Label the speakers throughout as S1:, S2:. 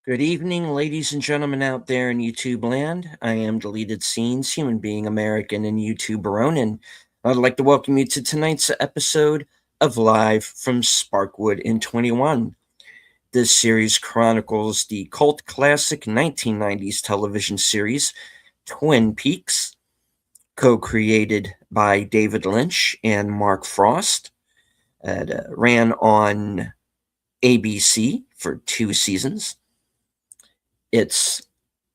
S1: Good evening, ladies and gentlemen out there in YouTube land. I am Deleted Scenes, human being American and YouTube Ronin. I'd like to welcome you to tonight's episode of Live from Sparkwood in 21. This series chronicles the cult classic 1990s television series Twin Peaks, co-created by David Lynch and Mark Frost. It ran on ABC for 2 seasons. Its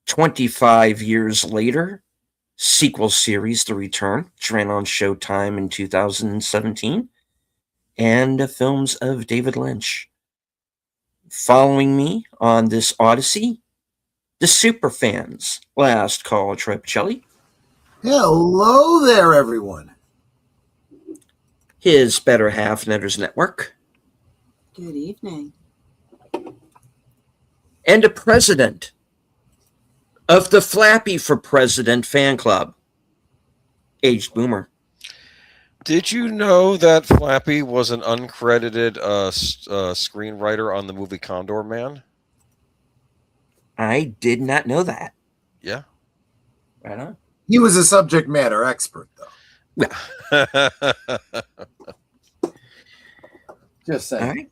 S1: 25 years later sequel series, The Return, which ran on Showtime in 2017, and the films of David Lynch. Following me on this odyssey, the superfans. Last call, Trepicelli.
S2: Hello there, everyone.
S1: His better half, Netters Network.
S3: Good evening.
S1: And a president of the Flappy for President fan club, Aged Boomer.
S4: Did you know that Flappy was an uncredited screenwriter on the movie Condor Man?
S1: I did not know that.
S4: Yeah.
S1: Right on.
S2: He was a subject matter expert, though.
S1: Yeah.
S2: Just saying.
S1: All right.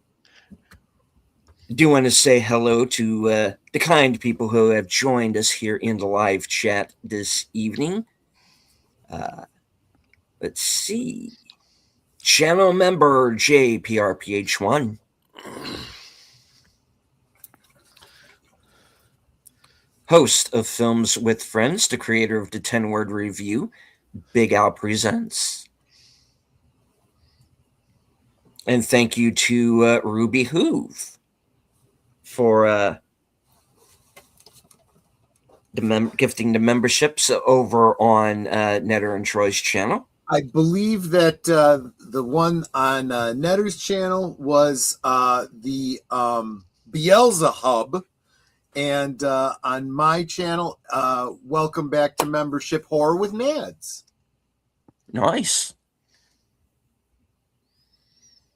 S1: I do want to say hello to the kind people who have joined us here in the live chat this evening. Let's see. Channel member JPRPH1. Host of Films with Friends, the creator of the 10-word review, Big Al Presents. And thank you to Ruby Hoove for gifting the memberships over on Netter and Troy's channel.
S2: I believe that the one on Netter's channel was the Beelzehub, and on my channel, welcome back to membership Horror with Nads.
S1: Nice.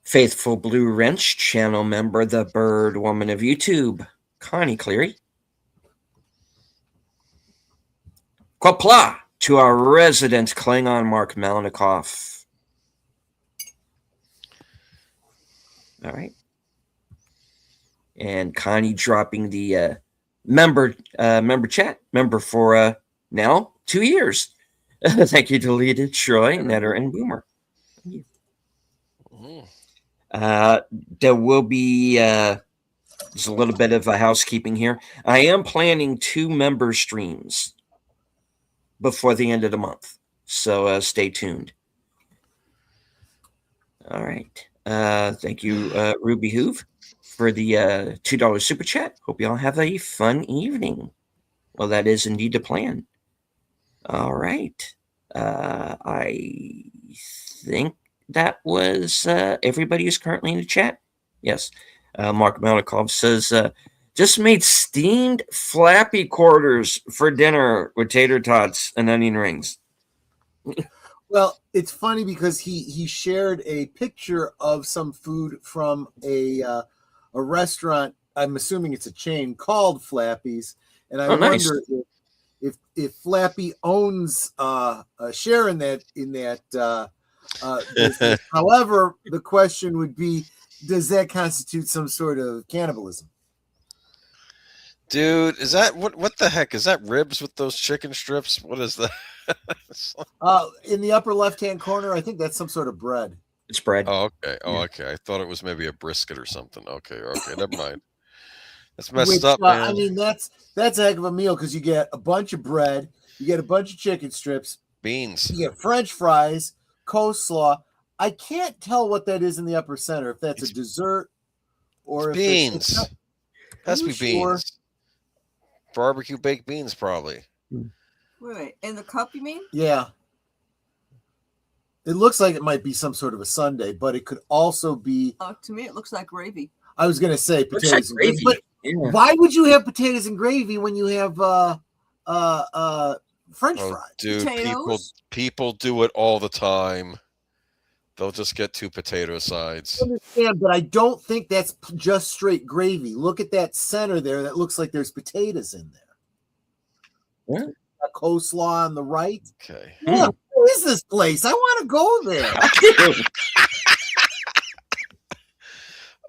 S1: Faithful Blue Wrench channel member, the Bird Woman of YouTube, Connie Cleary. Qapla' to our resident Klingon, Mark Malnikoff. All right. And Connie dropping the member chat member for now 2 years. Thank you, Deleted, Troy, Netter, and Boomer. Thank you. There will be just a little bit of a housekeeping here. I am planning 2 member streams before the end of the month, so stay tuned. All right. Thank you, Ruby Hoove, for the $2 super chat. Hope you all have a fun evening. Well, that is indeed the plan. All right. I think that was everybody who's currently in the chat. Yes. Mark Malnikov says, just made steamed Flappy quarters for dinner with tater tots and onion rings.
S2: Well, it's funny because he shared a picture of some food from a restaurant. I'm assuming it's a chain called Flappy's, and I wonder
S1: nice.
S2: if Flappy owns a share in that business. However, the question would be, does that constitute some sort of cannibalism?
S4: Dude, is that what the heck? Is that ribs with those chicken strips? What is that?
S2: In the upper left-hand corner, I think that's some sort of bread.
S1: It's bread.
S4: Oh, okay. Oh, okay. I thought it was maybe a brisket or something. Okay. Never mind. That's messed up, man.
S2: I mean, that's a heck of a meal because you get a bunch of bread, you get a bunch of chicken strips,
S4: beans,
S2: you get French fries, coleslaw. I can't tell what that is in the upper center, if that's a dessert or if
S4: beans.
S2: It's
S4: has to be beans. Barbecue baked beans, probably.
S3: Wait, in the cup, you mean?
S2: Yeah. It looks like it might be some sort of a sundae, but it could also be.
S3: To me, it looks like gravy.
S2: I was going to say potatoes and gravy. But
S1: yeah.
S2: Why would you have potatoes and gravy when you have French fries?
S4: Dude, people do it all the time. They'll just get 2 potato sides.
S2: I understand, but I don't think that's just straight gravy. Look at that center there. That looks like there's potatoes in there.
S1: Yeah.
S2: A coleslaw on the right.
S4: Okay.
S2: Yeah, where is this place? I want to go there.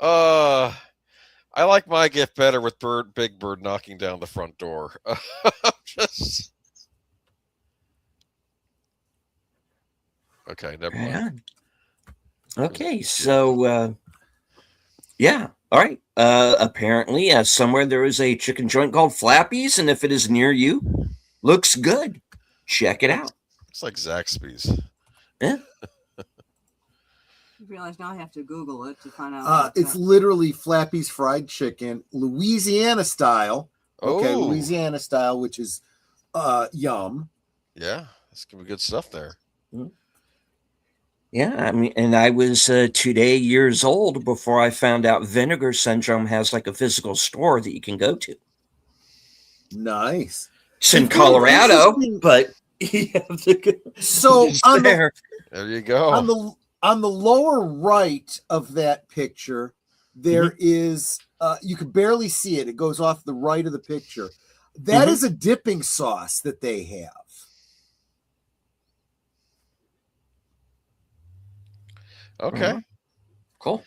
S4: I like my gift better with Big Bird knocking down the front door. Just okay, never mind.
S1: Yeah. Okay, so yeah, all right. Apparently, somewhere there is a chicken joint called Flappy's, and if it is near you, looks good. Check it out.
S4: It's like Zaxby's.
S1: Yeah.
S3: You realize now I have to Google it to find out.
S2: It's literally Flappy's fried chicken, Louisiana style. Okay,
S4: Oh.
S2: Louisiana style, which is yum.
S4: Yeah, that's gonna be good stuff there.
S1: Yeah, I mean, and I was today years old before I found out Vinegar Syndrome has like a physical store that you can go to.
S2: Nice.
S1: It's in
S2: It's
S1: Colorado,
S2: interesting.
S1: but you have to go.
S2: So
S1: It's
S2: on the
S1: there.
S4: There you go.
S2: on the lower right of that picture, there is you can barely see it. It goes off the right of the picture. That is a dipping sauce that they have.
S4: Okay.
S1: Cool.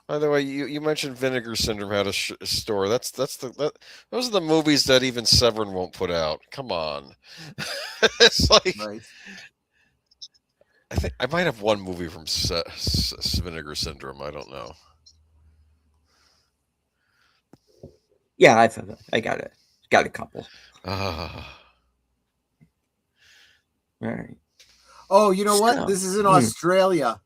S4: By the way, you mentioned Vinegar Syndrome had a store. Those are the movies that even Severin won't put out. Come on. It's like
S2: Right.
S4: I think I might have one movie from Vinegar Syndrome. I don't know.
S1: Yeah, I got it. Got a couple.
S4: Ah.
S1: All right.
S2: Oh, you know
S1: So-
S2: what? This is in Australia.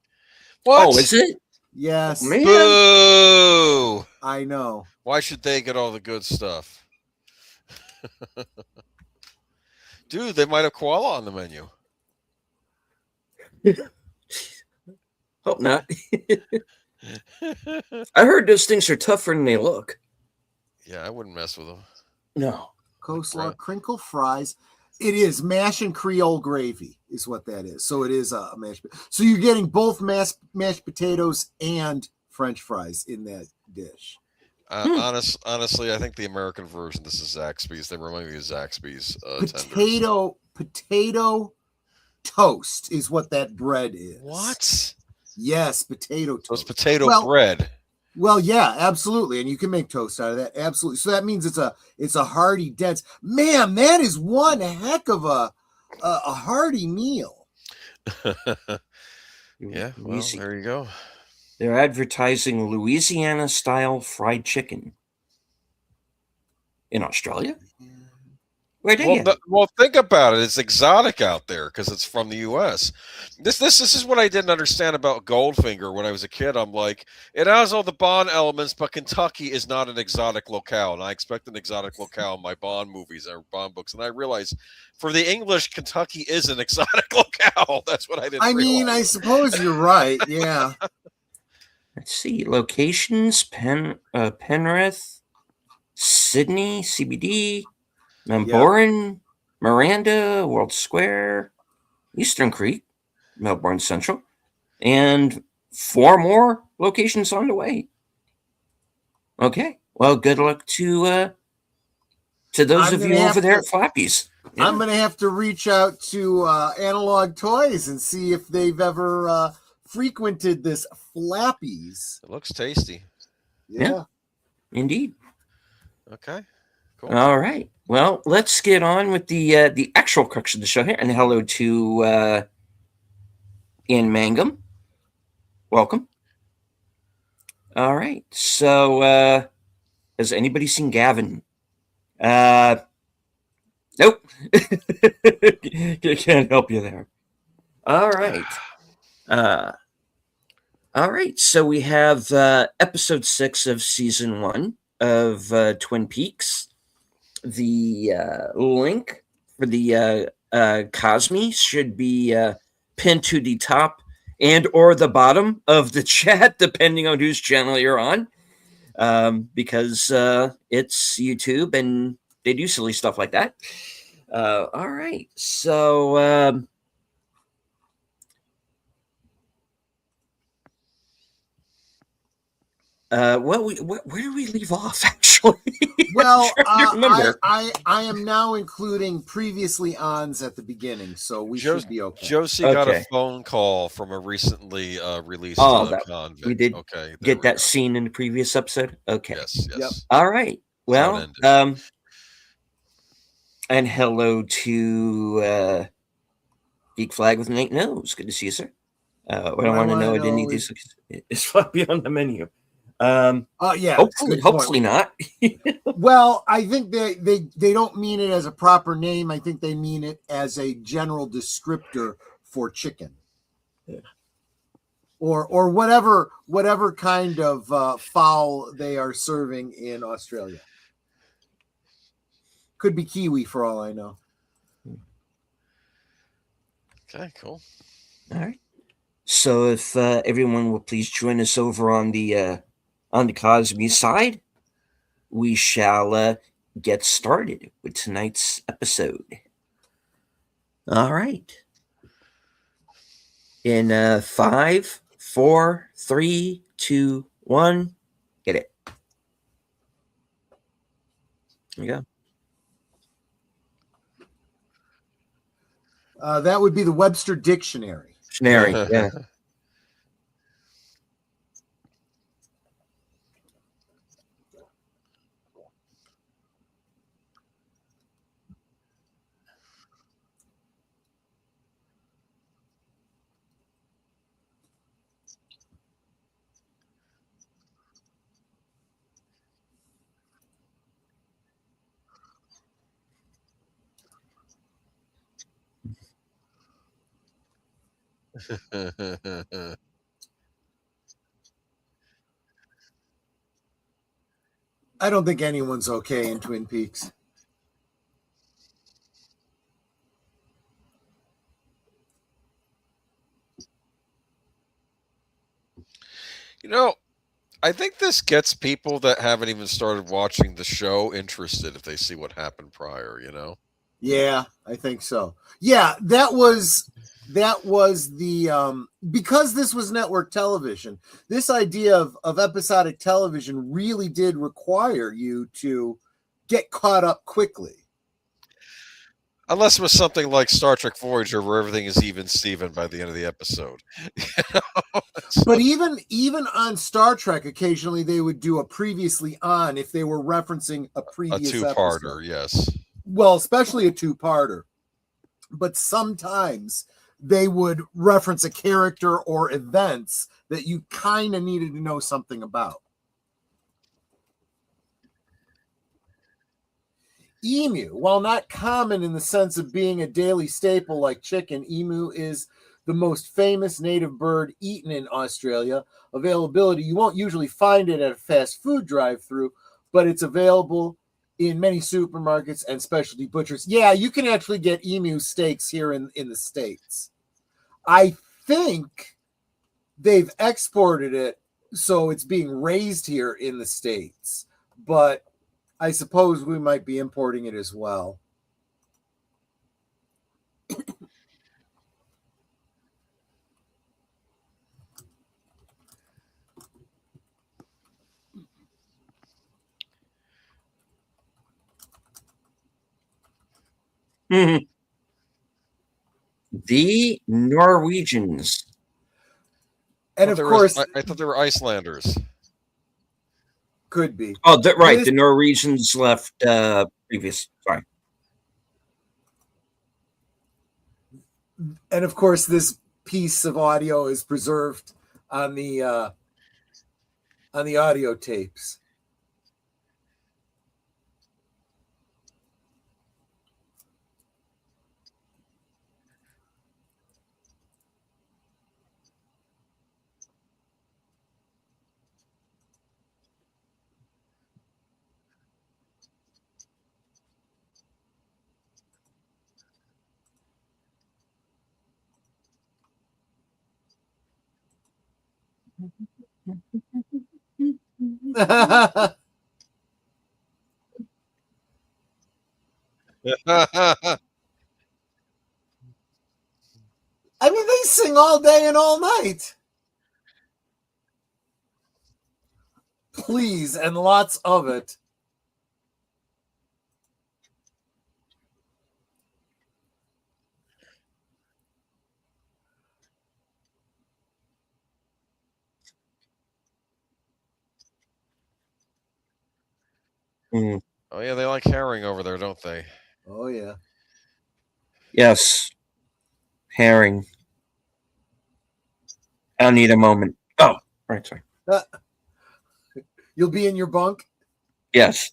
S4: What?
S1: Oh, is it?
S2: Yes,
S1: Man.
S4: Boo!
S2: I know.
S4: Why should they get all the good stuff? Dude, they might have koala on the menu.
S1: Hope not. I heard those things are tougher than they look.
S4: Yeah, I wouldn't mess with them.
S1: No.
S2: Coleslaw,
S4: Right.
S2: crinkle fries. It is mash and Creole gravy is what that is. So it is a mashed. So you're getting both mashed potatoes and French fries in that dish.
S4: Honestly, I think the American version. This is Zaxby's. They remind me of Zaxby's tenders.
S2: Potato toast is what that bread is.
S4: What?
S2: Yes, potato
S4: So it's
S2: toast.
S4: potato bread.
S2: Well, yeah, absolutely, and you can make toast out of that. Absolutely. So that means it's a hearty, dense. Man, that is one heck of a hearty meal.
S4: Yeah, well, there you go.
S1: They're advertising Louisiana style fried chicken in Australia. Where do you?
S4: Well, think about it. It's exotic out there because it's from the U.S. This is what I didn't understand about Goldfinger when I was a kid. I'm like, it has all the Bond elements, but Kentucky is not an exotic locale, and I expect an exotic locale in my Bond movies or Bond books. And I realized for the English, Kentucky is an exotic locale. That's what I didn't.
S2: I mean, I
S4: realize.
S2: suppose you're right. Yeah.
S1: Let's see locations: Penrith, Sydney CBD, Melbourne, Miranda, World Square, Eastern Creek, Melbourne Central, and 4 more locations on the way. Okay, well, good luck to those
S2: I'm
S1: of
S2: gonna
S1: you
S2: have
S1: over there
S2: to-
S1: at Flappy's. Yeah.
S2: I'm going to have to reach out to Analog Toys and see if they've ever frequented this Flappy's.
S4: It looks tasty.
S2: Yeah.
S1: Indeed.
S4: Okay, cool.
S1: All right. Well, let's get on with the actual crux of the show here. And hello to Ian Mangum. Welcome. All right. So, has anybody seen Gavin? Nope. Can't help you there. All right. All right. So we have episode 6 of season 1 of Twin Peaks. The link for the Cosme should be pinned to the top and or the bottom of the chat, depending on whose channel you're on, because it's YouTube and they do silly stuff like that. All right. So Well, where do we leave off? Actually,
S2: Well,
S1: I'm trying to remember.
S2: I am now including previously ons at the beginning, so we should be okay.
S4: Josie got a
S1: Okay.
S4: phone call from a recently released
S1: That
S4: convict.
S1: we did
S4: Okay, there
S1: get
S4: we
S1: that
S4: go.
S1: scene in the previous episode. Okay.
S4: Yes,
S2: Yep.
S4: yes.
S1: All right.
S4: That's how it
S1: Well,
S4: ended.
S1: and hello to Geek Flag with Nate Knows. Good to see you, sir. What I want to know, I didn't need
S2: is-
S1: this. It's far beyond the menu.
S2: Yeah.
S1: Hopefully not.
S2: Well, I think they don't mean it as a proper name. I think they mean it as a general descriptor for chicken.
S1: Yeah.
S2: Or whatever kind of fowl they are serving in Australia. Could be kiwi for all I know.
S4: Okay, cool.
S1: All right. So if everyone will please join us over on the Cosby side, we shall get started with tonight's episode. All right. In 5, 4, 3, 2, 1, get it. There you go.
S2: That would be the Webster Dictionary.
S1: Dictionary, yeah.
S2: I don't think anyone's okay in Twin Peaks.
S4: You know, I think this gets people that haven't even started watching the show interested if they see what happened prior, you know?
S2: Yeah, I think so. Yeah, that was the because this was network television, this idea of episodic television really did require you to get caught up quickly.
S4: Unless it was something like Star Trek Voyager where everything is even Steven by the end of the episode.
S2: But even on Star Trek, occasionally they would do a previously on if they were referencing a previous
S4: two-parter,
S2: episode.
S4: yes.
S2: Well, especially a two-parter. But sometimes they would reference a character or events that you kind of needed to know something about. Emu, while not common in the sense of being a daily staple like chicken, emu is the most famous native bird eaten in Australia. Availability, you won't usually find it at a fast food drive-through, but it's available in many supermarkets and specialty butchers. Yeah, you can actually get emu steaks here in the States. I think they've exported it, so it's being raised here in the States, but I suppose we might be importing it as well.
S1: The Norwegians.
S2: And of course,
S4: I thought they were Icelanders.
S2: Could be.
S1: Oh, right. The Norwegians left previous. Sorry.
S2: And of course, this piece of audio is preserved on the audio tapes. I mean, they sing all day and all night. please, and lots of it.
S1: Mm.
S4: Oh yeah, they like herring over there, don't they?
S2: Oh yeah.
S1: Yes, herring. I'll need a moment. Oh, right, sorry.
S2: You'll be in your bunk.
S1: Yes.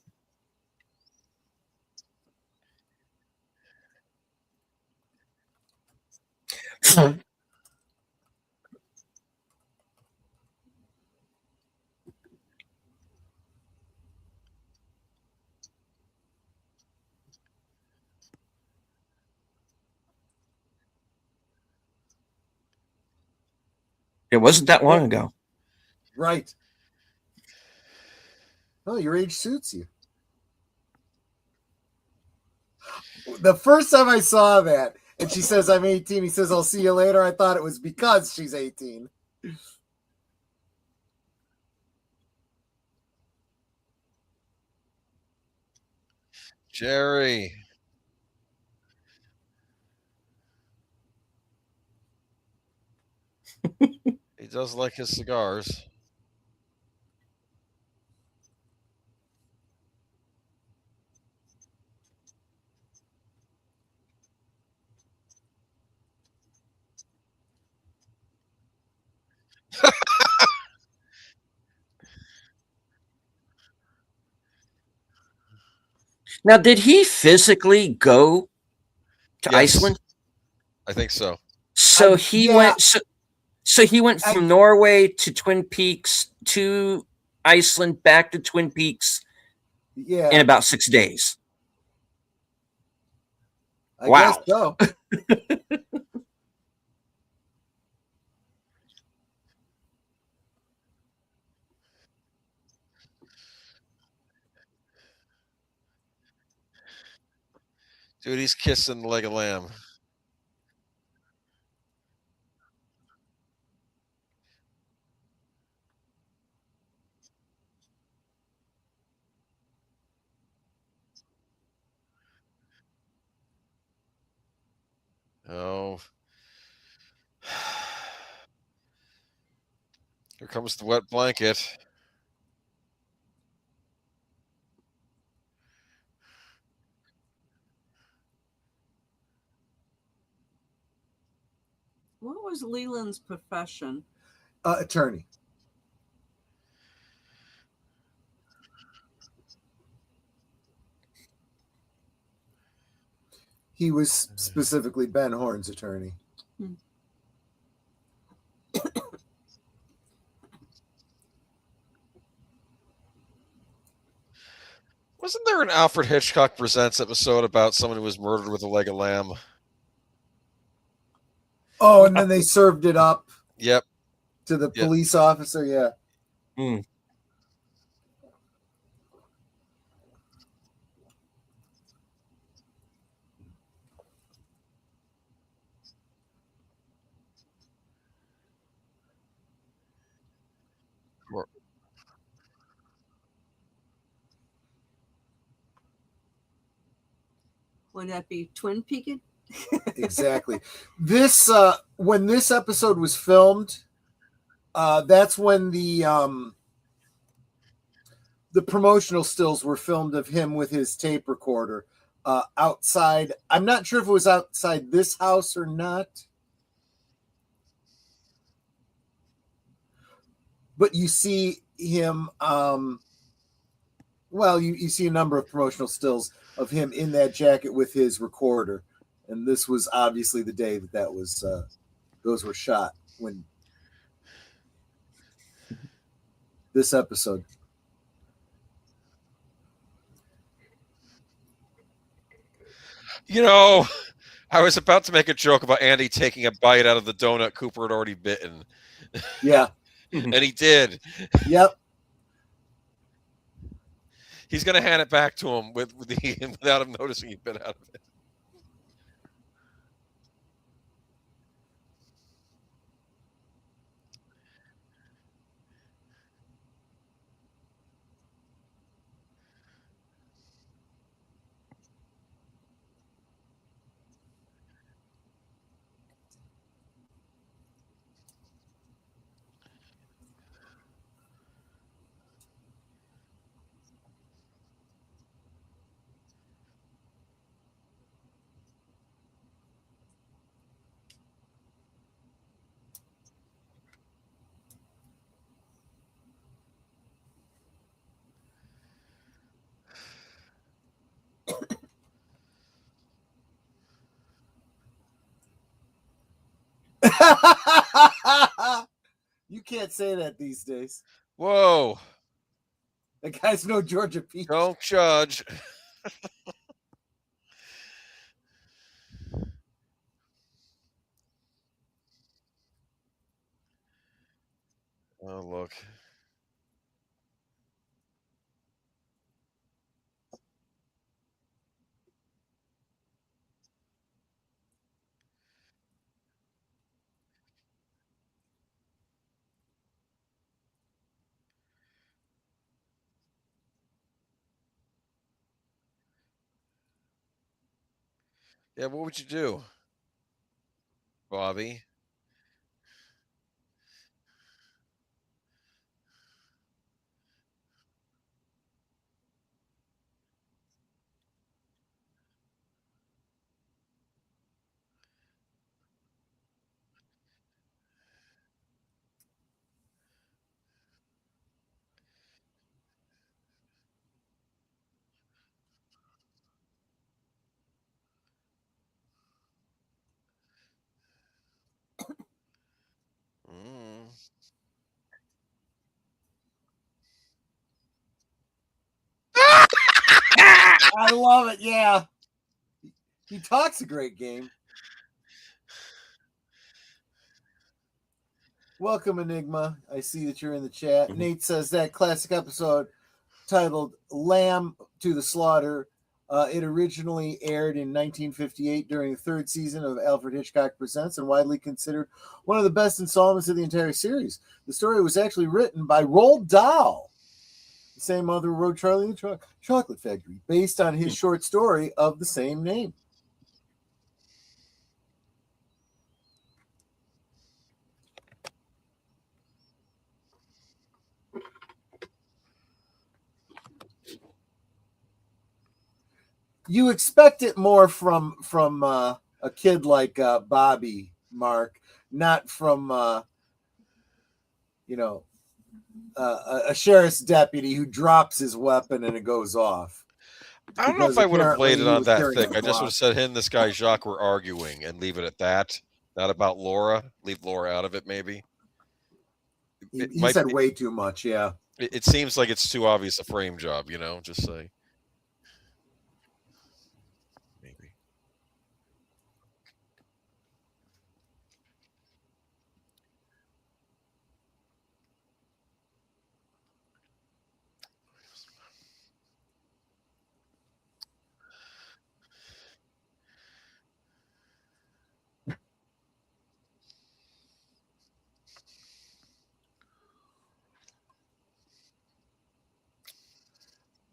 S1: It wasn't that long ago.
S2: Right. Oh, your age suits you. The first time I saw that, and she says, I'm 18, he says, I'll see you later. I thought it was because she's 18.
S4: Jerry. He does like his cigars.
S1: Now, did he physically go to
S4: Yes,
S1: Iceland?
S4: I think so.
S1: So he
S2: Yeah.
S1: went. So he went from Norway to Twin Peaks to Iceland, back to Twin Peaks
S2: Yeah.
S1: in about 6 days.
S2: I
S1: Wow.
S2: guess so.
S4: Dude, he's kissing the leg of lamb. Oh. Here comes the wet blanket.
S3: What was Leland's profession?
S2: Attorney. He was specifically Ben Horn's attorney.
S4: Wasn't there an Alfred Hitchcock Presents episode about someone who was murdered with a leg of lamb?
S2: Oh, and then they served it up
S4: Yep.
S2: to the police officer. Yeah.
S1: Mm.
S3: Would that be Twin Peaked?
S2: Exactly. This when this episode was filmed, that's when the promotional stills were filmed of him with his tape recorder outside. I'm not sure if it was outside this house or not, but you see him. Well, you see a number of promotional stills of him in that jacket with his recorder, and this was obviously the day that was those were shot when this episode.
S4: You know, I was about to make a joke about Andy taking a bite out of the donut Cooper had already bitten.
S2: Yeah.
S4: And he did.
S2: Yep.
S4: He's going to hand it back to him without him noticing he bit out of it.
S2: You can't say that these days.
S4: Whoa!
S2: That guy's no Georgia Peach.
S4: Don't judge. Oh, look. Yeah, what would you do, Bobby? Mm.
S2: I love it. Yeah. He talks a great game. Welcome, Enigma. I see that you're in the chat.
S1: Mhm.
S2: Nate says that classic episode titled Lamb to the Slaughter. It originally aired in 1958 during the third season of Alfred Hitchcock Presents and widely considered one of the best installments of the entire series. The story was actually written by Roald Dahl, the same author who wrote Charlie and the Chocolate Factory, based on his short story of the same name. You expect it more from a kid like Bobby, Mark, not from a sheriff's deputy who drops his weapon and it goes off.
S4: I don't know
S2: Because
S4: if I would have
S2: apparently
S4: laid it
S2: he
S4: on
S2: was
S4: that
S2: carrying
S4: thick.
S2: a
S4: I just would
S2: block.
S4: have said him and this guy Jacques were arguing and leave it at that. Not about Laura. Leave Laura out of it, maybe. It
S2: He
S4: might.
S2: said way too much. Yeah.
S4: It seems like it's too obvious a frame job. Just say maybe.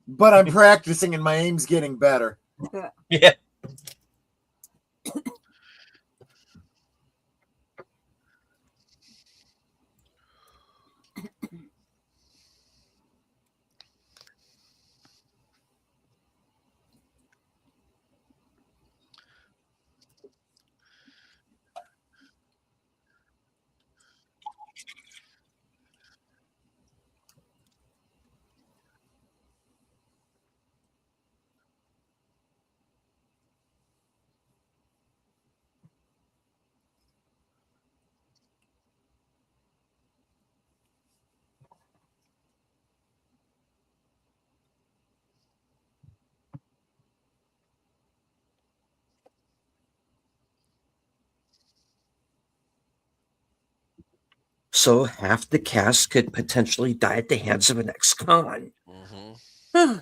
S2: But I'm practicing and my aim's getting better.
S1: Yeah. So half the cast could potentially die at the hands of an ex-con.
S4: Mm-hmm.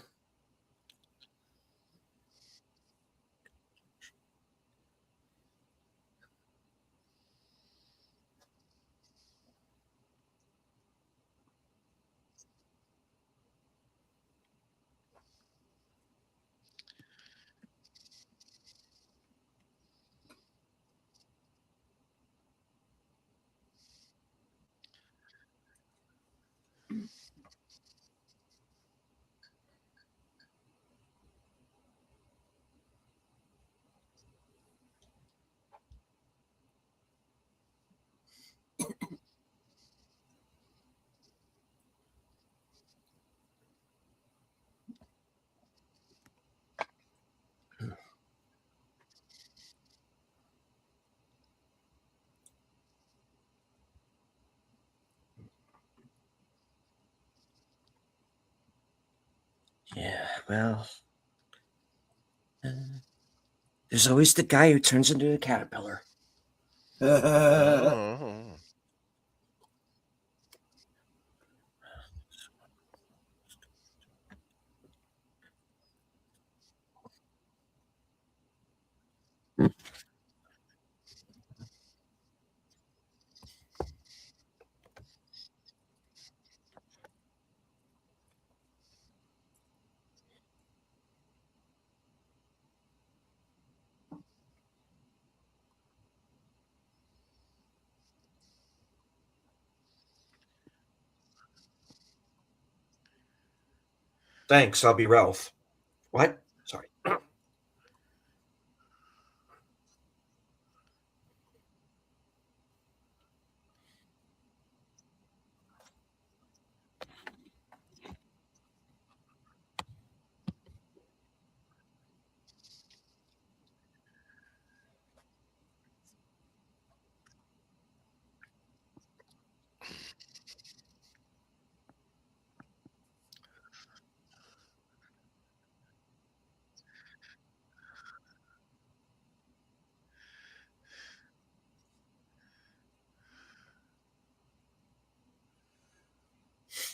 S1: Yeah, well, there's always the guy who turns into a caterpillar.
S4: Oh.
S1: Thanks, I'll be Ralph. What? Sorry.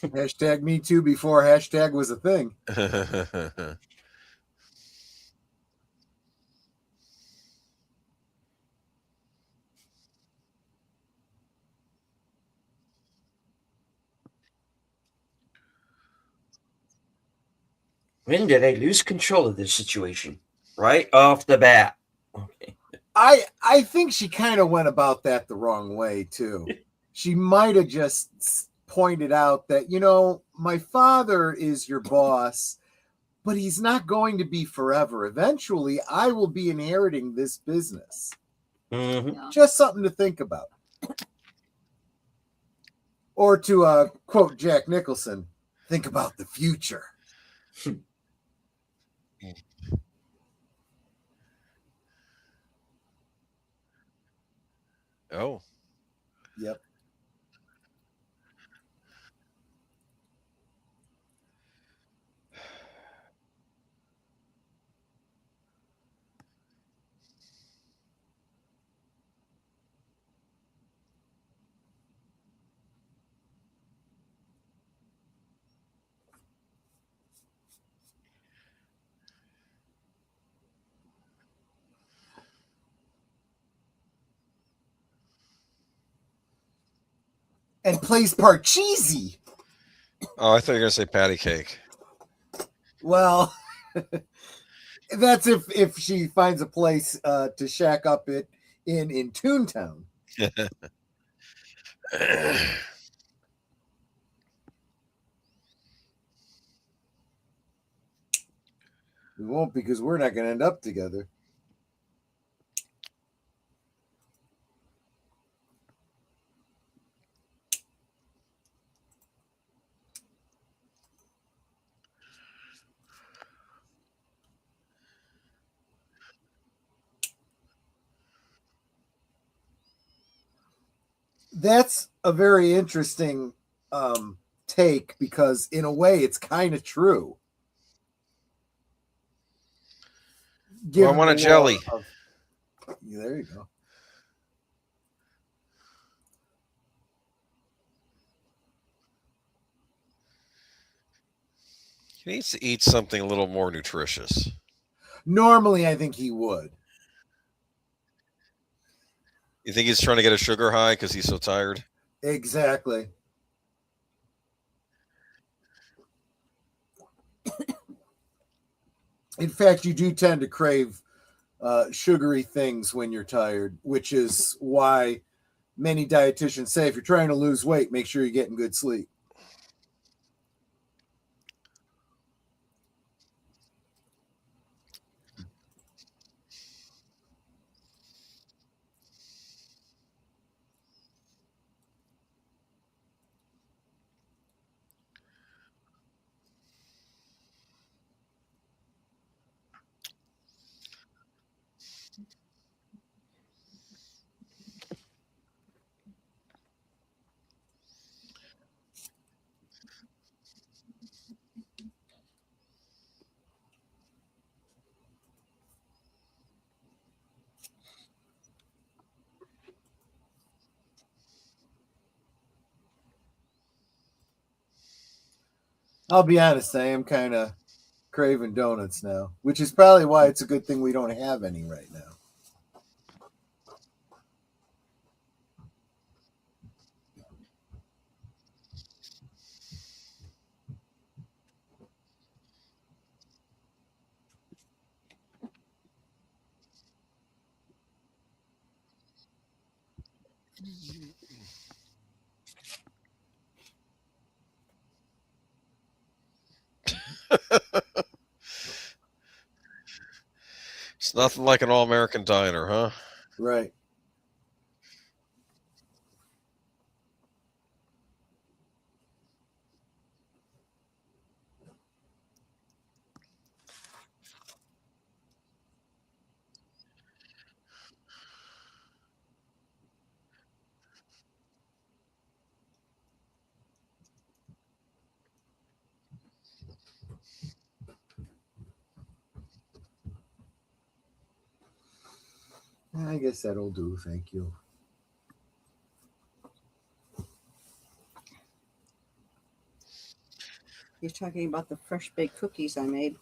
S2: Hashtag me too before hashtag was a thing.
S1: When did I lose control of this situation? Right off the bat. Okay.
S2: I think she kind of went about that the wrong way too. She might have just pointed out that, my father is your boss, but he's not going to be forever. Eventually, I will be inheriting this business.
S1: Mm-hmm.
S3: Yeah.
S2: Just something to think about. Or to quote Jack Nicholson, think about the future.
S4: Oh.
S2: Yep. And plays Parcheesi.
S4: Oh, I thought you were gonna say patty cake.
S2: Well, that's if she finds a place to shack up it in Toontown. We won't, because we're not going to end up together. That's a very interesting take, because in a way it's kind of true.
S4: Well, I want a jelly.
S2: There you go.
S4: He needs to eat something a little more nutritious.
S2: Normally, I think he would.
S4: You think he's trying to get a sugar high because he's so tired?
S2: Exactly. In fact, you do tend to crave sugary things when you're tired, which is why many dietitians say if you're trying to lose weight, make sure you're getting good sleep. I'll be honest, I am kind of craving donuts now, which is probably why it's a good thing we don't have any right now.
S4: It's nothing like an all-American diner, huh?
S2: Right. I guess that'll do. Thank you.
S3: You're talking about the fresh baked cookies I made.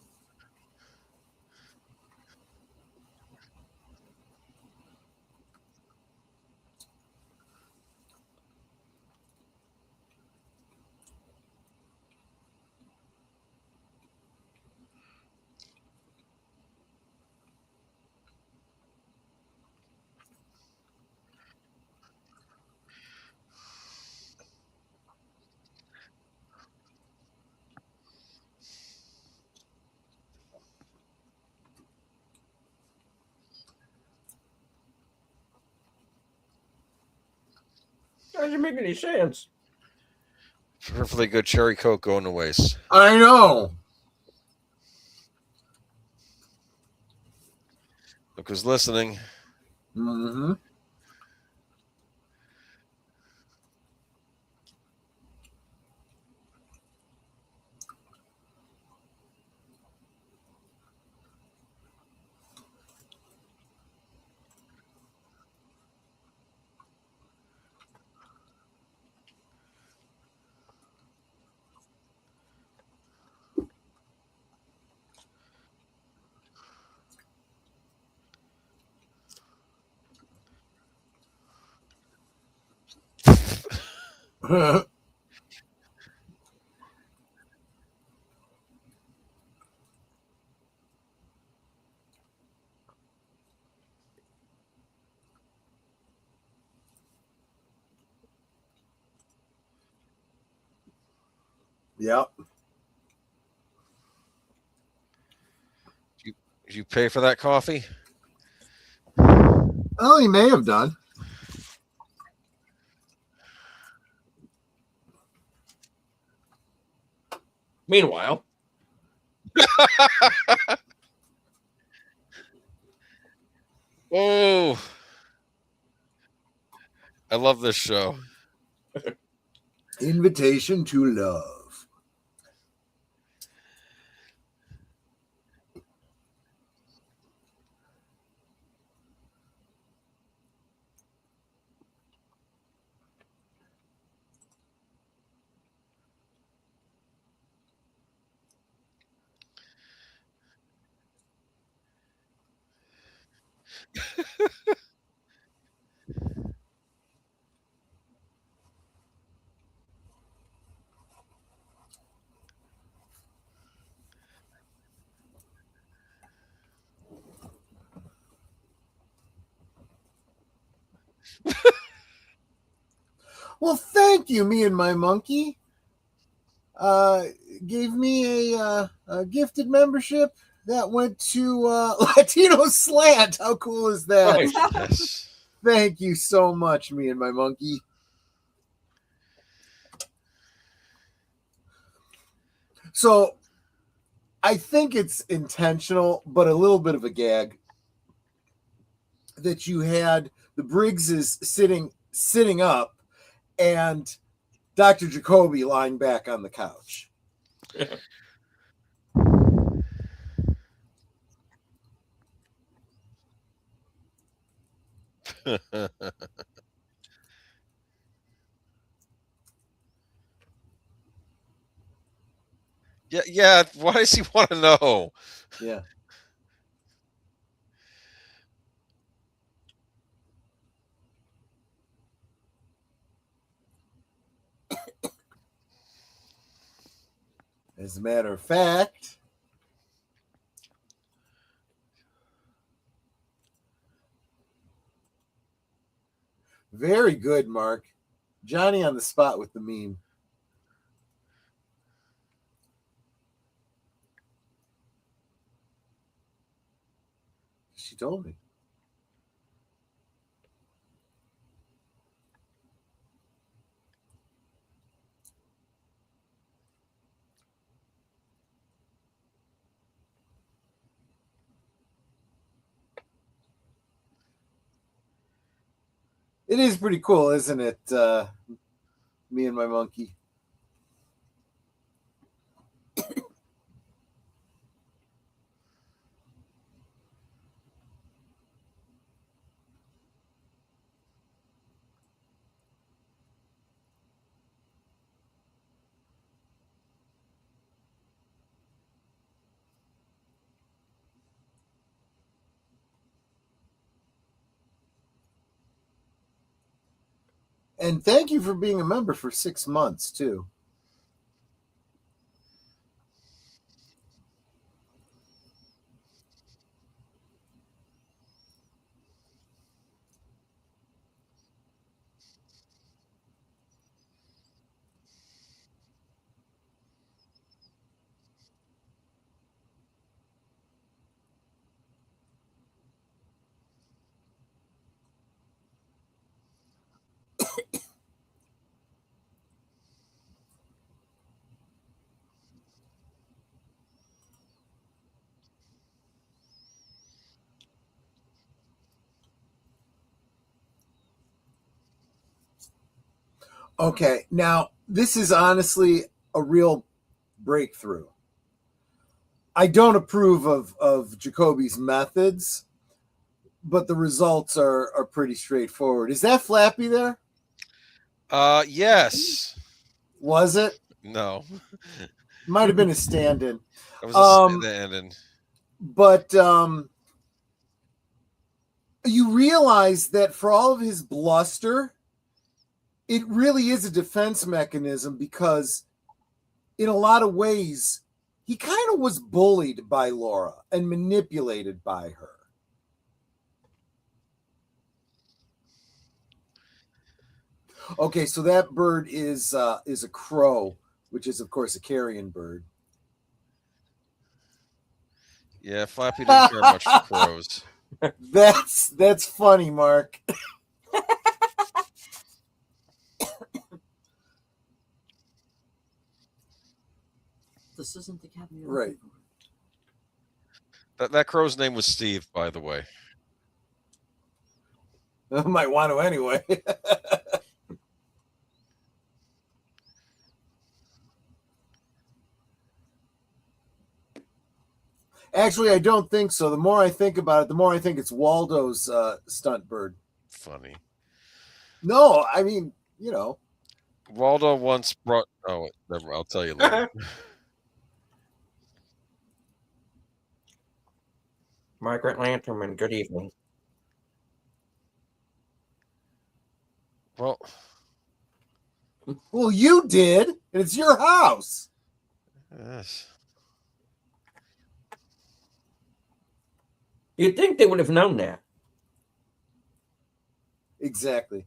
S1: Doesn't make any sense.
S4: Perfectly good cherry Coke going to waste.
S2: I know.
S4: Look who's listening.
S2: Mm-hmm. Yep.
S4: Did you pay for that coffee?
S2: Oh, he may have done.
S1: Meanwhile,
S4: Oh, I love this show.
S2: Invitation to love. Well, thank you, me and my monkey. Gave me a gifted membership that went to Latino Slant. How cool is that?
S1: Right.
S4: Yes.
S2: Thank you so much, me and my monkey. So I think it's intentional, but a little bit of a gag that you had the Briggses sitting up and Dr. Jacoby lying back on the couch.
S4: Yeah, yeah. Why does he want to know?
S2: Yeah. As a matter of fact, very good, Mark. Johnny on the spot with the meme. She told me. It is pretty cool, isn't it? Me and my monkey. And thank you for being a member for 6 months, too. Okay, now this is honestly a real breakthrough. I don't approve of Jacoby's methods, but the results are pretty straightforward. Is that Flappy there?
S4: Yes.
S2: Was it?
S4: No.
S2: Might have been a stand-in.
S4: It was a
S2: Um,
S4: stand-in.
S2: But you realize that for all of his bluster, it really is a defense mechanism because in a lot of ways, he kind of was bullied by Laura and manipulated by her. Okay, so that bird is a crow, which is of course a carrion bird.
S4: Yeah, Flappy didn't care much for crows.
S2: That's funny, Mark.
S3: This isn't the cabin you're
S2: Right.
S3: looking for.
S4: That crow's name was Steve, by the way.
S2: I might want to anyway. Actually, I don't think so. The more I think about it, the more I think it's Waldo's stunt bird.
S4: Funny.
S2: No, I mean, you know.
S4: Waldo once brought. Oh, never. I'll tell you later.
S1: Margaret Lanterman, good evening.
S4: Well,
S2: Well, you did, and it's your house.
S4: yes.
S1: You'd think they would have known that.
S2: Exactly.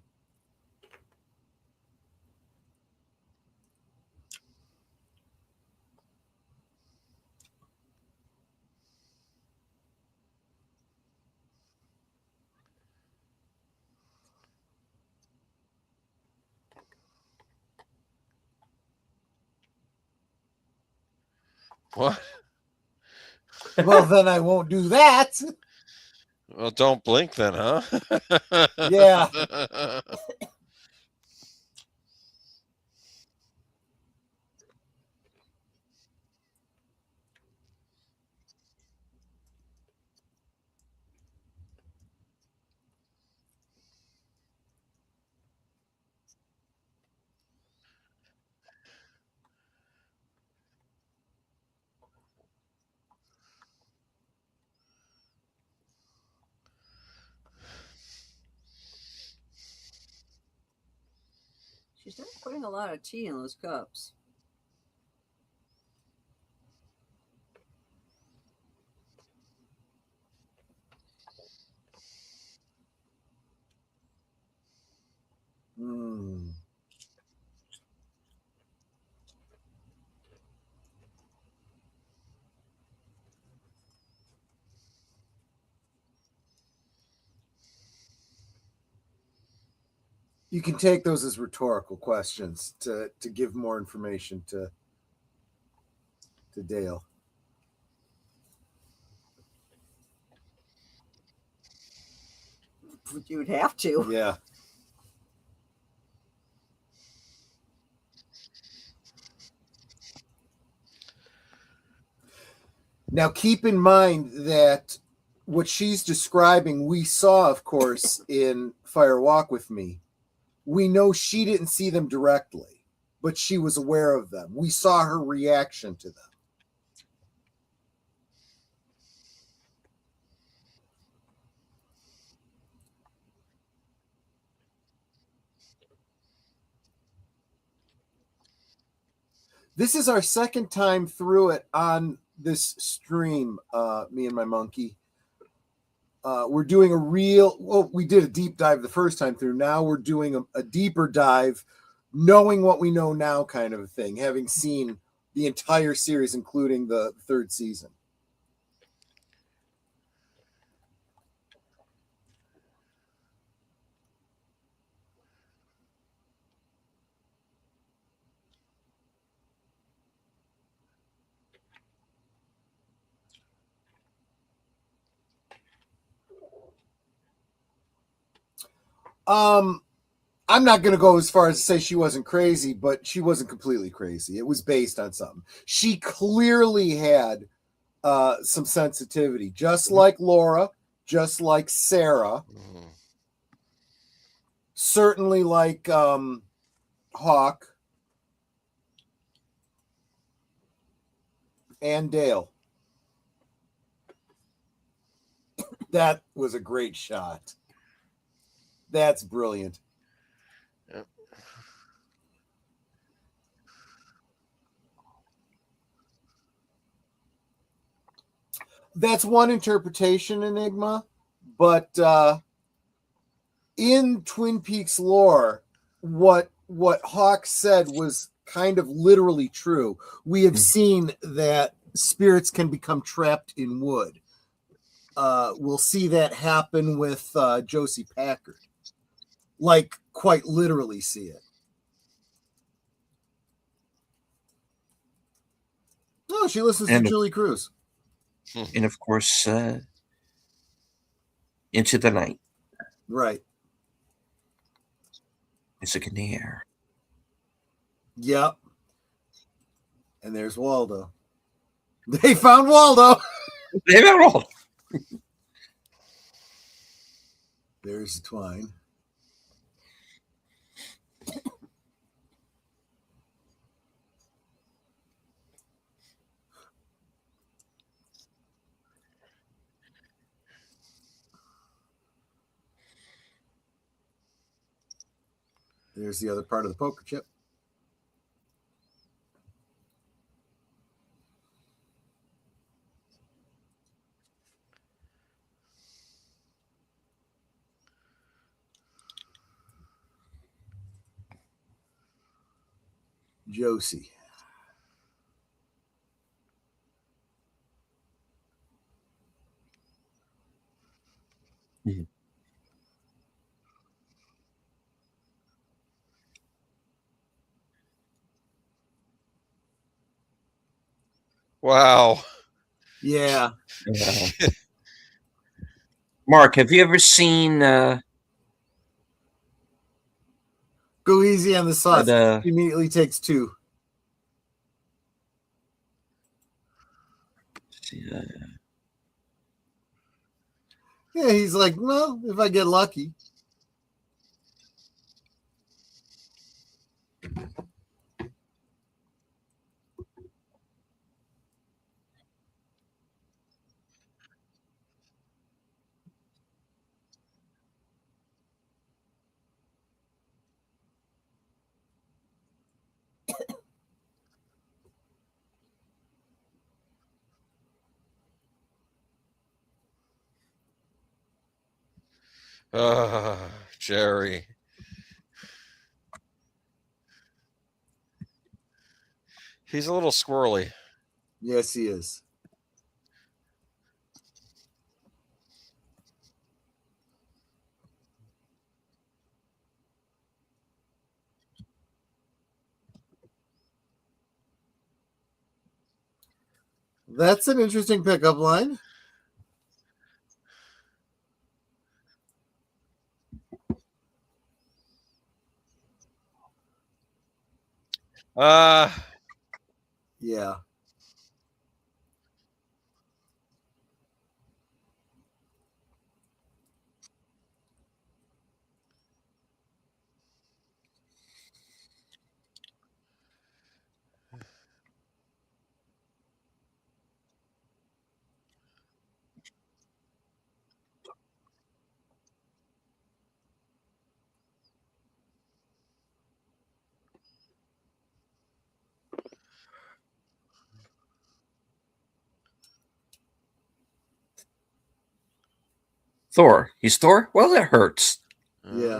S4: What?
S2: Well, then I won't do that.
S4: Well, don't blink then, huh?
S2: Yeah.
S3: She started putting a lot of tea in those cups.
S2: Mm. You can take those as rhetorical questions to give more information to Dale.
S3: You would have to.
S2: Yeah. Now, keep in mind that what she's describing, we saw, of course, in Fire Walk with Me. We know she didn't see them directly, but she was aware of them. We saw her reaction to them. This is our second time through it on this stream, me and my monkey. We're doing we did a deep dive the first time through. Now we're doing a deeper dive, knowing what we know now kind of a thing, having seen the entire series, including the third season. I'm not going to go as far as to say she wasn't crazy, but she wasn't completely crazy. It was based on something. She clearly had some sensitivity, just like Laura, just like Sarah, certainly like Hawk and Dale. That was a great shot. That's brilliant.
S4: Yep.
S2: That's one interpretation, Enigma, but in Twin Peaks lore, what Hawk said was kind of literally true. We have seen that spirits can become trapped in wood. We'll see that happen with Josie Packard. Like, quite literally see it. Oh, she listens to Julie Cruz.
S1: And of course, Into the Night.
S2: Right.
S1: Music in the air.
S2: Yep. And there's Waldo. They found Waldo.
S1: They found Waldo.
S2: There's Twine. There's the other part of the poker chip. Josie.
S1: Mhm.
S4: Wow.
S2: Yeah.
S1: Mark, have you ever seen
S2: Go easy on the sauce.
S1: That,
S2: Immediately takes two. Yeah, he's like, well, if I get lucky.
S4: Jerry. He's a little squirrely.
S2: Yes, he is. That's an interesting pickup line. Yeah.
S1: Thor. He's Thor? Well, that hurts.
S2: Yeah.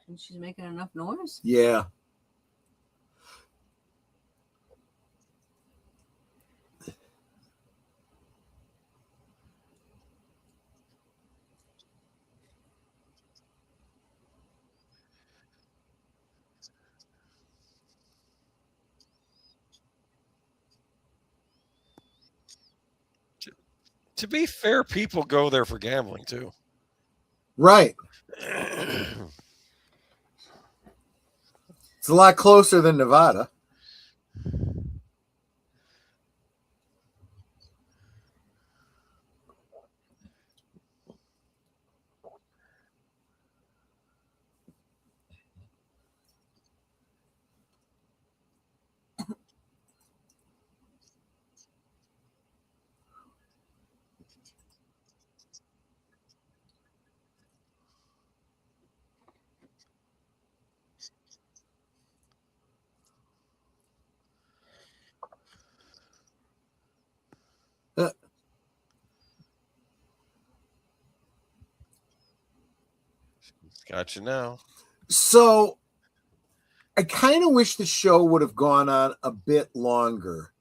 S3: And she's making enough noise.
S2: Yeah.
S4: To be fair, people go there for gambling too.
S2: Right. It's a lot closer than Nevada.
S4: Gotcha now.
S2: So I kind of wish the show would have gone on a bit longer,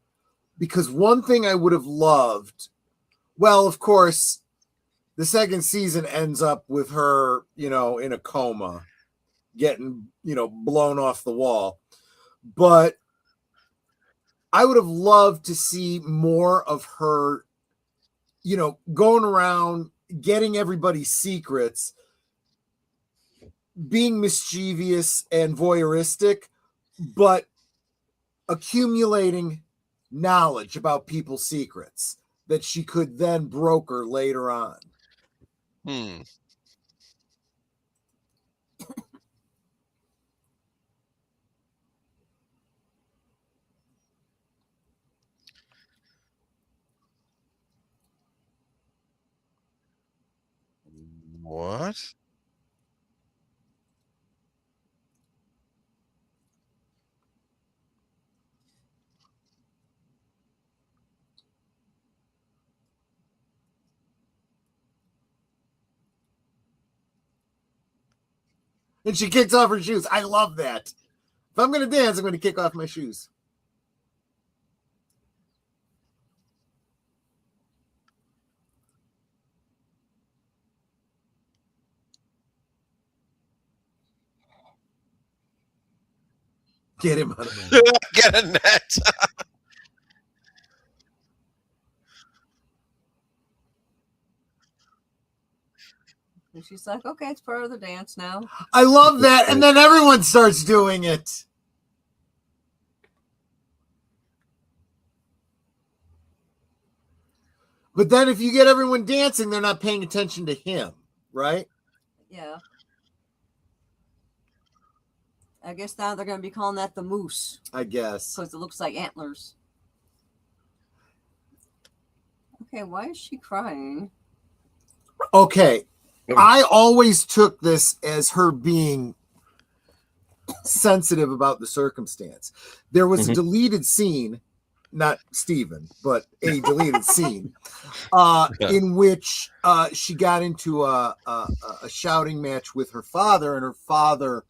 S2: because one thing I would have loved, well, of course, the second season ends up with her, in a coma, getting, blown off the wall. But I would have loved to see more of her, going around, getting everybody's secrets, being mischievous and voyeuristic, but accumulating knowledge about people's secrets that she could then broker later on.
S4: What?
S2: And she kicks off her shoes. I love that. If I'm going to dance, I'm going to kick off my shoes. Get him out of my
S4: Get a net.
S3: And she's like, okay, it's part of the dance now.
S2: I love that. And then everyone starts doing it. But then if you get everyone dancing, they're not paying attention to him, right?
S3: Yeah. I guess now they're going to be calling that the moose
S2: I guess.
S3: because it looks like antlers. Okay, why is she crying?
S2: Okay. I always took this as her being sensitive about the circumstance. There was a deleted scene, not Stephen, but a deleted scene, in which she got into a shouting match with her father, and her father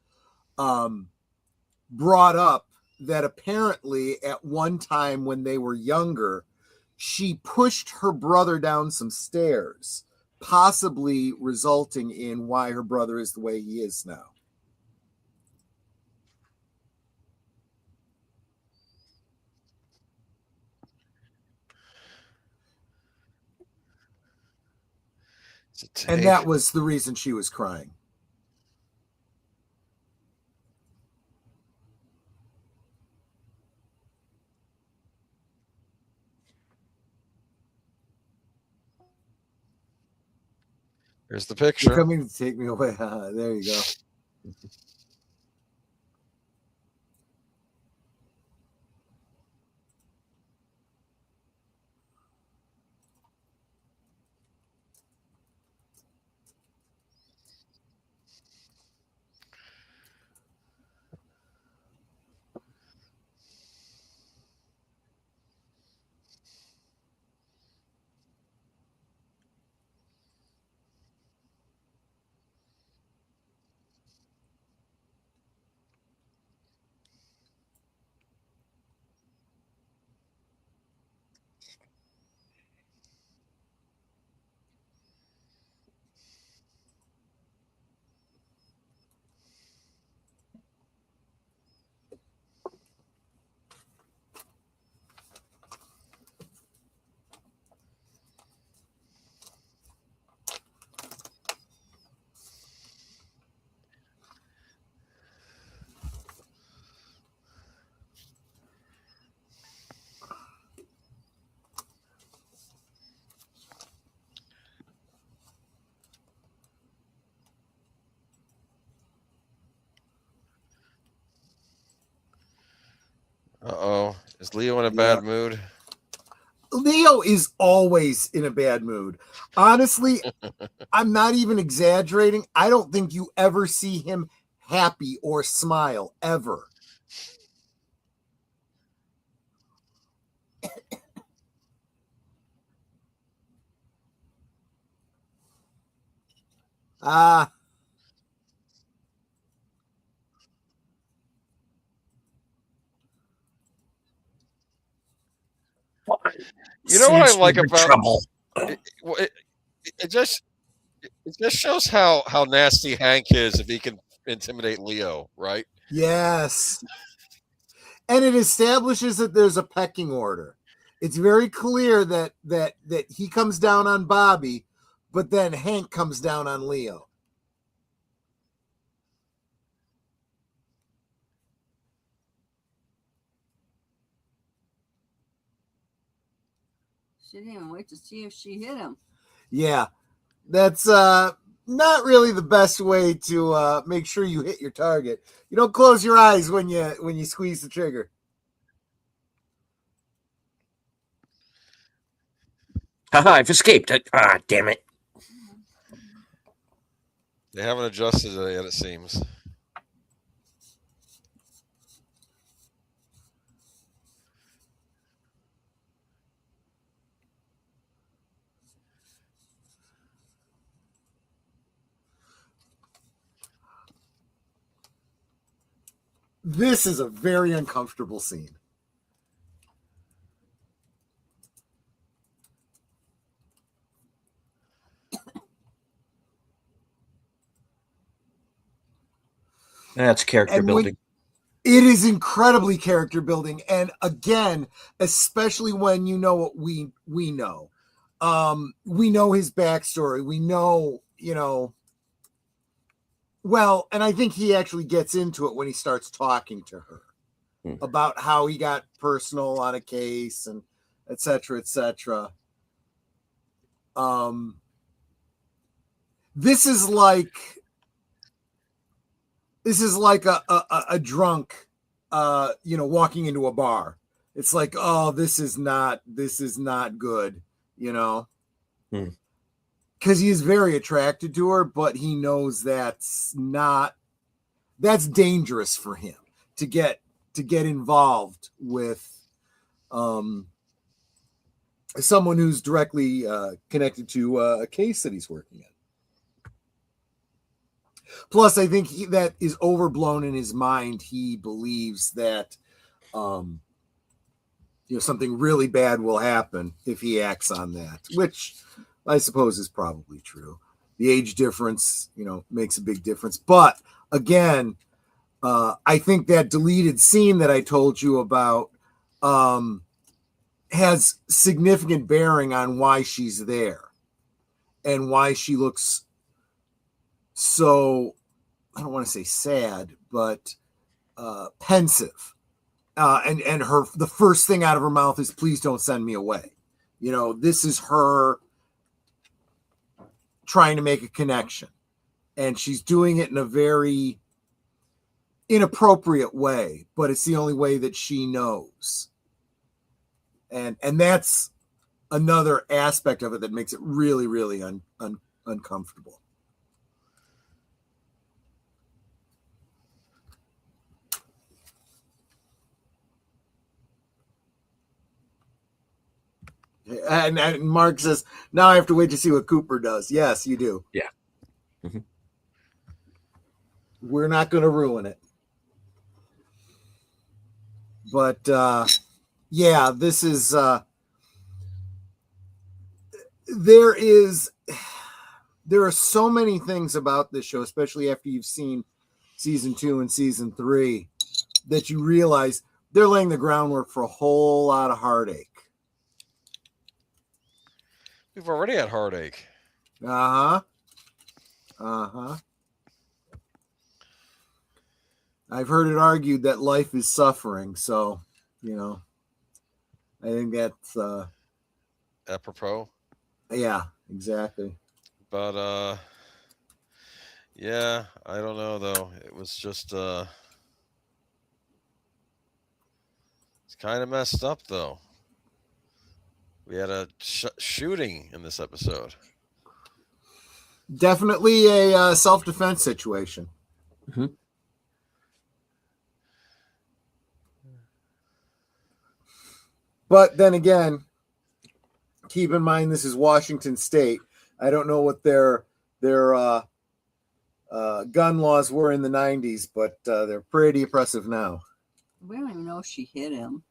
S2: brought up that apparently at one time when they were younger, she pushed her brother down some stairs, possibly resulting in why her brother is the way he is now. And that was the reason she was crying.
S4: Here's the
S2: You're
S4: picture.
S2: coming to take me away. There you go.
S4: Uh-oh. Is Leo in a bad mood?
S2: Leo is always in a bad mood. Honestly, I'm not even exaggerating. I don't think you ever see him happy or smile, ever.
S4: You know what I like
S1: With
S4: about
S1: trouble.
S4: it just shows how nasty Hank is if he can intimidate Leo, right?
S2: Yes. And it establishes that there's a pecking order. It's very clear that he comes down on Bobby, but then Hank comes down on Leo.
S3: She didn't even wait to see if she hit him.
S2: Yeah. That's not really the best way to make sure you hit your target. You don't close your eyes when you squeeze the trigger.
S1: Haha, I've escaped. Damn it.
S4: They haven't adjusted it yet, it seems.
S2: This is a very uncomfortable scene.
S1: That's character building.
S2: It is incredibly character building, and again, especially when you know what we know. We know his backstory. We know, well, and I think he actually gets into it when he starts talking to her about how he got personal on a case and et cetera, et cetera. This is this is like a drunk, walking into a bar. It's like, oh, this is not good, because he is very attracted to her, but he knows that's dangerous for him to get involved with someone who's directly connected to a case that he's working in. Plus, I think that is overblown in his mind. He believes that, something really bad will happen if he acts on that, which I suppose is probably true. The age difference, makes a big difference. But again, I think that deleted scene that I told you about has significant bearing on why she's there and why she looks so, I don't want to say sad, but pensive. And the first thing out of her mouth is, please don't send me away. This is her trying to make a connection, and she's doing it in a very inappropriate way, but it's the only way that she knows. And that's another aspect of it that makes it really, really uncomfortable. And Mark says, now I have to wait to see what Cooper does. Yes, you do.
S1: Yeah. Mm-hmm.
S2: We're not going to ruin it. But, this is, there are so many things about this show, especially after you've seen season 2 and season 3, that you realize they're laying the groundwork for a whole lot of heartache.
S4: We've already had heartache.
S2: I've heard it argued that life is suffering, so I think that's
S4: apropos.
S2: Yeah, exactly.
S4: But I don't know though. It was just it's kind of messed up though. We had a shooting in this episode.
S2: Definitely a self-defense situation.
S1: Mm-hmm.
S2: But then again, keep in mind this is Washington State. I don't know what their gun laws were in the 90s, but they're pretty oppressive now.
S3: We don't even know if she hit him.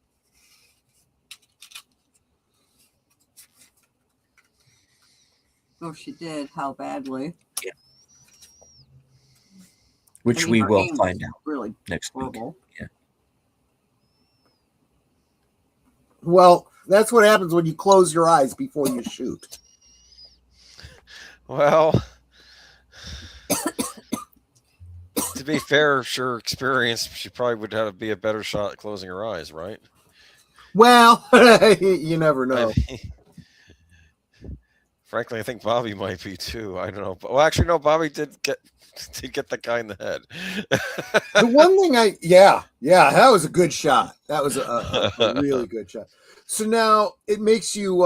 S3: Oh, she did. How badly?
S1: Yeah. Which we will find out
S3: really
S1: next
S3: horrible.
S1: week. Yeah.
S2: Well, that's what happens when you close your eyes before you shoot.
S4: Well, to be fair, sure experience, she probably would have to be a better shot at closing her eyes, right?
S2: Well, you never know.
S4: Frankly, I think Bobby might be too. I don't know. Well, actually, no. Bobby did get the guy in the head.
S2: The one thing that was a good shot. That was a really good shot. So now it makes you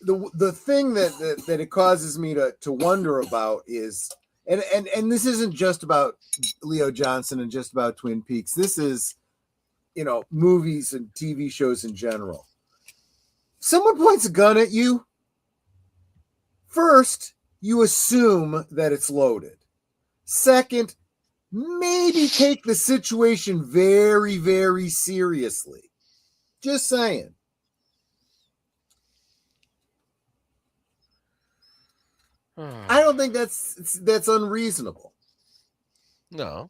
S2: the thing that it causes me to wonder about is, and this isn't just about Leo Johnson and just about Twin Peaks. This is, movies and TV shows in general. Someone points a gun at you. First, you assume that it's loaded. Second, maybe take the situation very, very seriously. Just saying. I don't think that's unreasonable.
S4: No.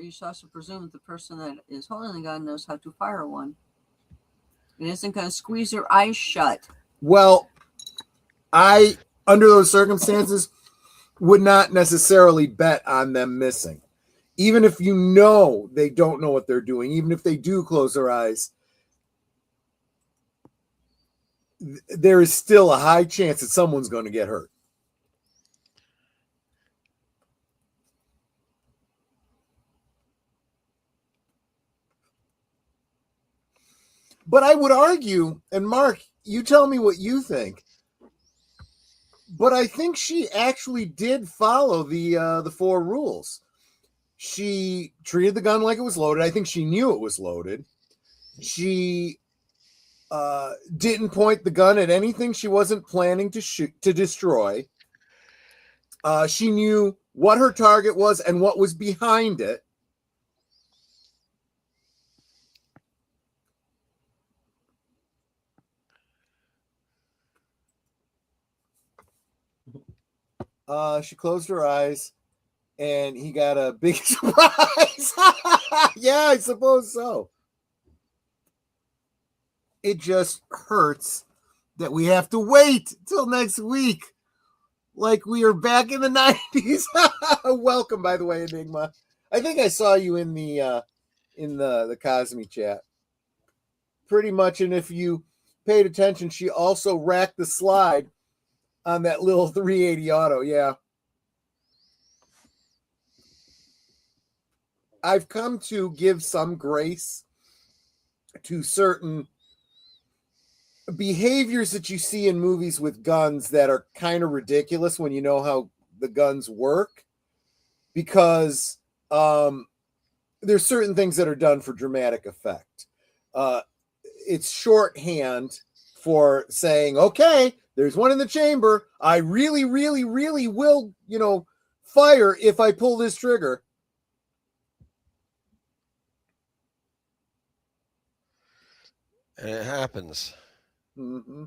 S3: You should also presume that the person that is holding the gun knows how to fire one. It isn't going to squeeze your eyes shut.
S2: Well, I, under those circumstances, would not necessarily bet on them missing. Even if they don't know what they're doing, even if they do close their eyes, there is still a high chance that someone's going to get hurt. But I would argue, and Mark, you tell me what you think. But I think she actually did follow the 4 rules. She treated the gun like it was loaded. I think she knew it was loaded. She didn't point the gun at anything she wasn't planning to destroy. She knew what her target was and what was behind it. She closed her eyes, and he got a big surprise. Yeah, I suppose so. It just hurts that we have to wait till next week, like we are back in the 90s. Welcome, by the way, Enigma. I think I saw you in the Cosme chat. Pretty much, and if you paid attention, she also racked the slide on that little 380 auto, yeah. I've come to give some grace to certain behaviors that you see in movies with guns that are kind of ridiculous when you know how the guns work, because there's certain things that are done for dramatic effect. It's shorthand for saying, okay, there's one in the chamber. I really, really, really will, fire if I pull this trigger.
S4: And it happens.
S2: Mm-hmm.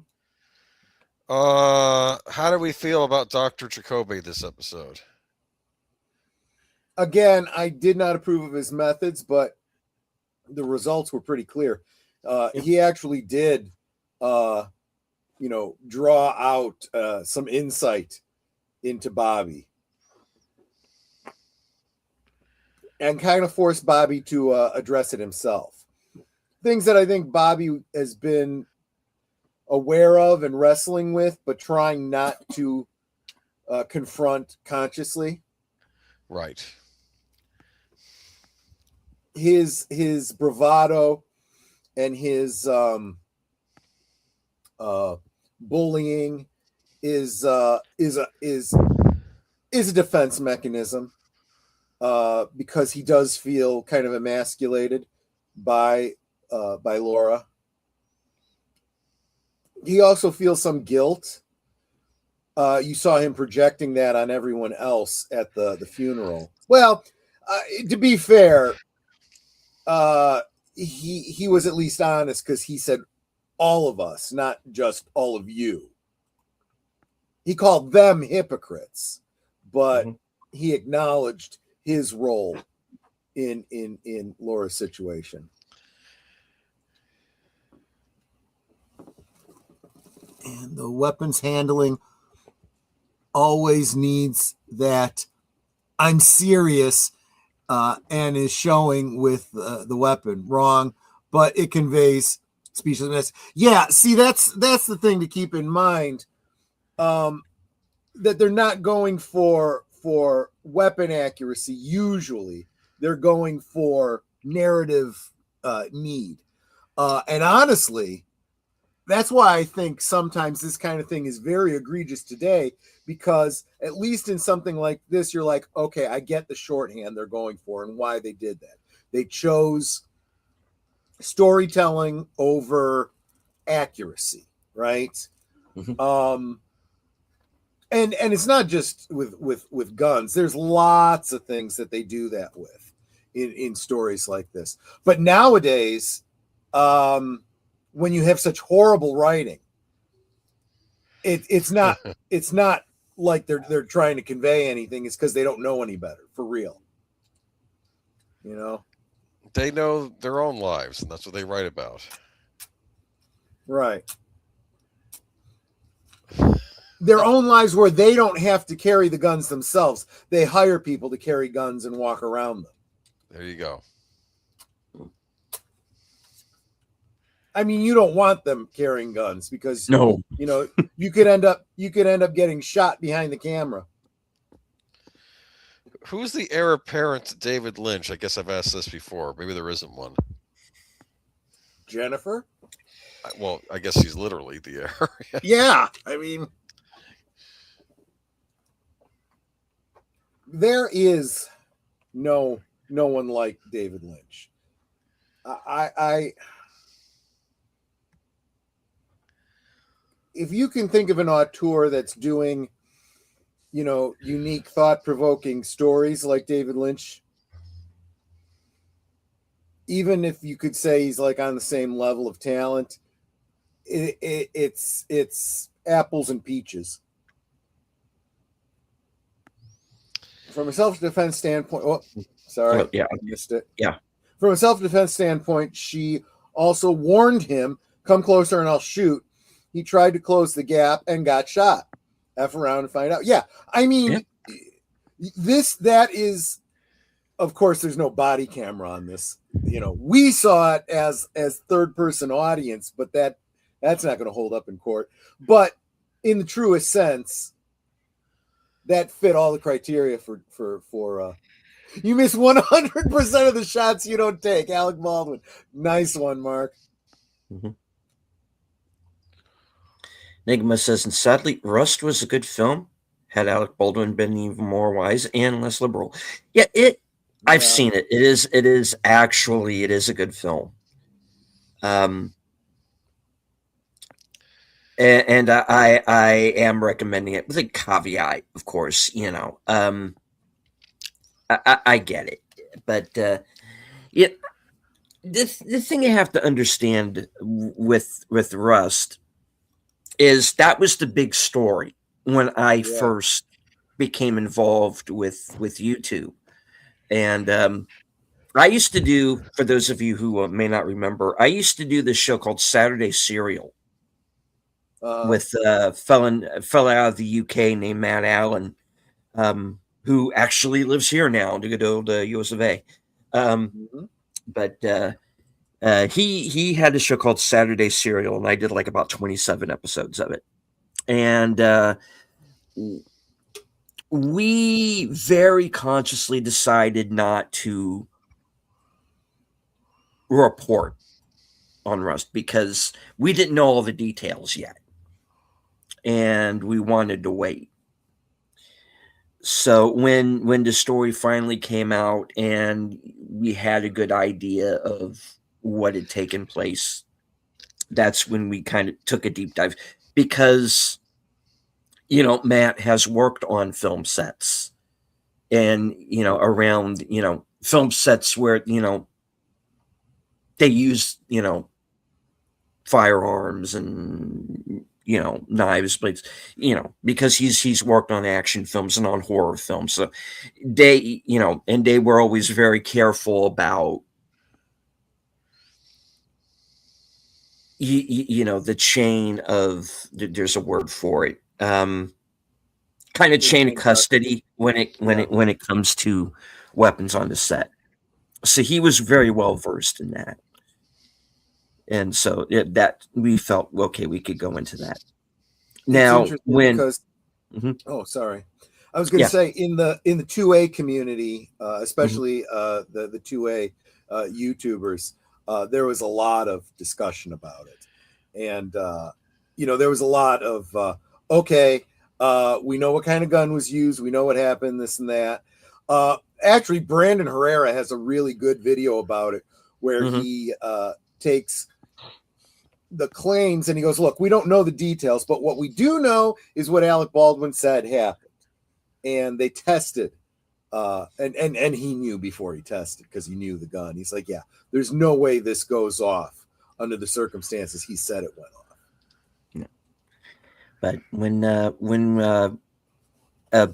S4: How do we feel about Dr. Jacoby this episode?
S2: Again, I did not approve of his methods, but the results were pretty clear. He actually did, draw out some insight into Bobby and kind of force Bobby to address it himself. Things that I think Bobby has been aware of and wrestling with, but trying not to confront consciously.
S4: Right.
S2: His bravado and his bullying is a defense mechanism, because he does feel kind of emasculated by Laura. He also feels some guilt. You saw him projecting that on everyone else at the funeral. Well, to be fair, he was at least honest, because he said all of us, not just all of you. He called them hypocrites, but he acknowledged his role in Laura's situation. And the weapons handling always needs that I'm serious, and is showing with the weapon. Wrong, but it conveys speechlessness. Yeah, see, that's the thing to keep in mind, that they're not going for weapon accuracy. Usually they're going for narrative need, and honestly, that's why I think sometimes this kind of thing is very egregious today, because at least in something like this, you're like, okay, I get the shorthand they're going for and why they did that. They chose storytelling over accuracy, right? Mm-hmm. And it's not just with guns. There's lots of things that they do that with in stories like this. But nowadays, when you have such horrible writing, it's not like they're trying to convey anything. It's because they don't know any better, for real.
S4: They know their own lives, and that's what they write about.
S2: Right. Their own lives, where they don't have to carry the guns themselves. They hire people to carry guns and walk around them.
S4: There you go.
S2: I mean, you don't want them carrying guns because
S1: No.
S2: you know you could end up getting shot behind the camera.
S4: Who's the heir apparent to David Lynch? I guess I've asked this before. Maybe there isn't one.
S2: Jennifer?
S4: Well, I guess she's literally the heir.
S2: Yeah, I mean, there is no one like David Lynch. I if you can think of an auteur that's doing, you know, unique, thought-provoking stories like David Lynch, even if you could say he's like on the same level of talent, it's apples and peaches. From a self-defense standpoint, sorry,
S1: Yeah.
S2: I missed it.
S1: Yeah.
S2: From a self-defense standpoint, she also warned him, "Come closer and I'll shoot." He tried to close the gap and got shot. F around and find out. Yeah, I mean, that is, of course, there's no body camera on this. You know, we saw it as third-person audience, but that's not going to hold up in court. But in the truest sense, that fit all the criteria for you miss 100% of the shots you don't take. Alec Baldwin. Nice one, Mark.
S1: Mm-hmm. Enigma says, and sadly, Rust was a good film. Had Alec Baldwin been even more wise and less liberal. Yeah, I've seen it. It is a good film. And I am recommending it with a caveat, of course. You know, I get it, but the thing you have to understand with Rust is that was the big story when I first became involved with YouTube, and I used to do, for those of you who may not remember, I used to do this show called Saturday Serial. With a fella out of the UK named Matt Allen, who actually lives here now, to go to the US of A. But he had a show called Saturday Serial, and I did like about 27 episodes of it. And we very consciously decided not to report on Rust because we didn't know all the details yet. And we wanted to wait. So when the story finally came out and we had a good idea of what had taken place, that's when we kind of took a deep dive, because, you know, Matt has worked on film sets and, you know, around, you know, film sets where, you know, they use, you know, firearms and, you know, knives, blades, you know, because he's worked on action films and on horror films. So they, you know, and they were always very careful about, you know, the chain of, there's a word for it, kind of chain of custody when it comes to weapons on the set. So he was very well versed in that. And so that we felt, okay, we could go into that. Now,
S2: because oh, sorry, I was going to say in the 2A community, especially the 2A YouTubers, there was a lot of discussion about it, and you know, there was a lot of we know what kind of gun was used, we know what happened, this and that. Actually, Brandon Herrera has a really good video about it where he takes the claims and he goes, look, we don't know the details, but what we do know is what Alec Baldwin said happened. And they tested, and he knew before he tested because he knew the gun. He's like, yeah, there's no way this goes off under the circumstances he said it went off.
S1: Yeah. But when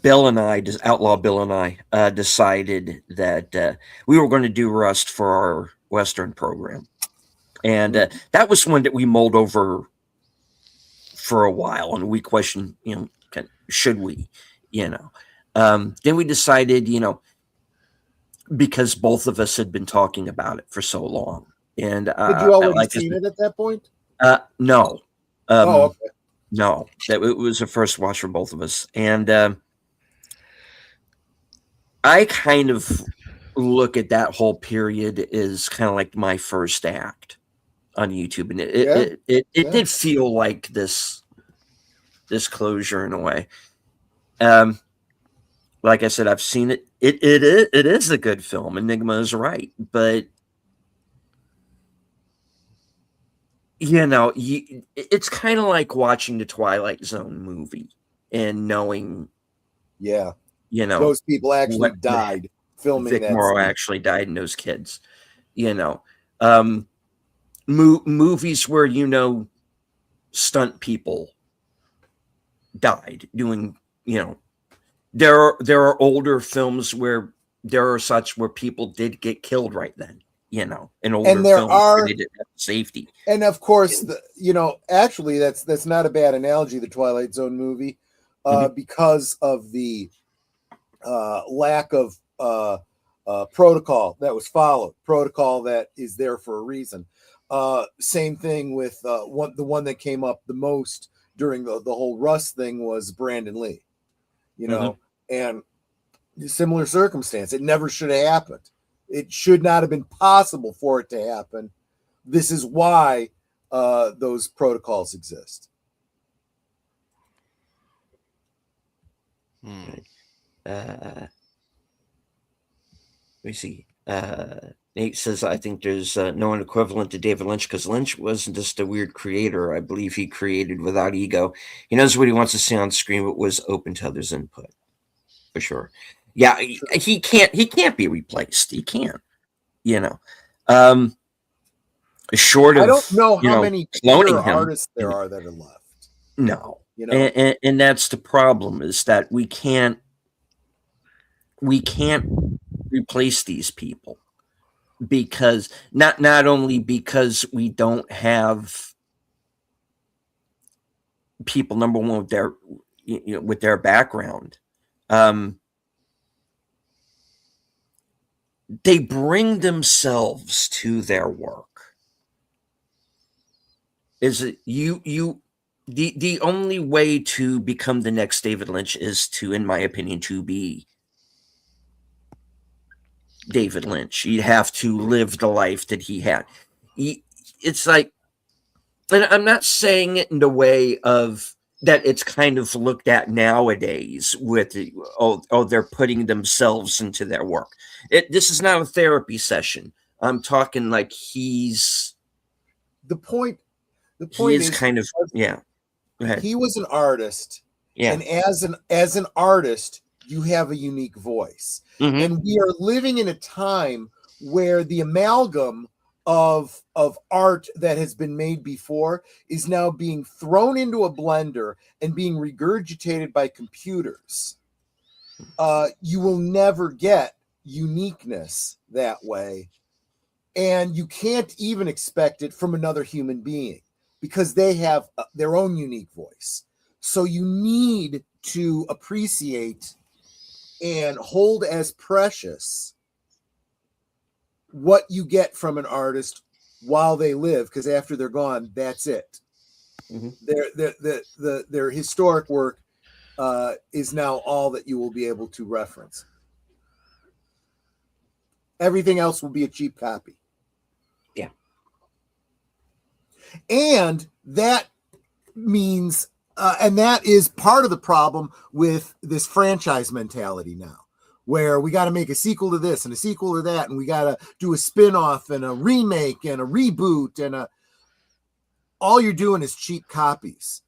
S1: Bill and I, Outlaw Bill and I, decided that we were going to do Rust for our Western program. And that was one that we mulled over for a while, and we questioned, you know, should we, you know? Then we decided, you know, because both of us had been talking about it for so long, And
S2: Had you already
S1: like
S2: seen it at that point?
S1: No,
S2: Okay.
S1: no, that it was a first watch for both of us, and I kind of look at that whole period as kind of like my first act on YouTube, and it did feel like this closure in a way. Like I said, I've seen it. It is a good film. Enigma is right, but it's kind of like watching the Twilight Zone movie and knowing,
S2: those people actually died filming
S1: Vic
S2: that
S1: Morrow
S2: scene.
S1: actually died, and those kids, movies where stunt people died doing, there are older films where people did get killed right then, in older films where they didn't have safety.
S2: And of course, actually that's not a bad analogy, the Twilight Zone movie, because of the lack of protocol that was followed, protocol that is there for a reason. Same thing with the one that came up the most during the whole Rust thing was Brandon Lee, and similar circumstance. It never should have happened. It should not have been possible for it to happen. This is why those protocols exist.
S1: Let me see. Nate says, I think there's no one equivalent to David Lynch because Lynch wasn't just a weird creator. I believe he created without ego. He knows what he wants to see on screen, but was open to others' input. For sure. Yeah, he can't be replaced. He can't. Short of,
S2: I don't know how many
S1: cloning him,
S2: artists there are that are left.
S1: No. And that's the problem, is that we can't replace these people, because not only because we don't have people, number one, with their background, they bring themselves to their work. Is it the only way to become the next David Lynch is to, in my opinion, to be David Lynch. You have to live the life that he had. It's like, and I'm not saying it in the way of that it's kind of looked at nowadays with, they're putting themselves into their work. This is not a therapy session. I'm talking like he's
S2: the point. The
S1: he
S2: point
S1: is kind of, yeah. Go ahead.
S2: He was an artist,
S1: yeah,
S2: and as an artist, you have a unique voice. And we are living in a time where the amalgam of art that has been made before is now being thrown into a blender and being regurgitated by computers. You will never get uniqueness that way, and you can't even expect it from another human being, because they have their own unique voice. So you need to appreciate and hold as precious what you get from an artist while they live, because after they're gone, that's it. Their historic work is now all that you will be able to reference. Everything else will be a cheap copy.
S1: Yeah.
S2: And that means, and that is part of the problem with this franchise mentality now, where we got to make a sequel to this and a sequel to that, and we got to do a spin-off and a remake and a reboot, and all you're doing is cheap copies.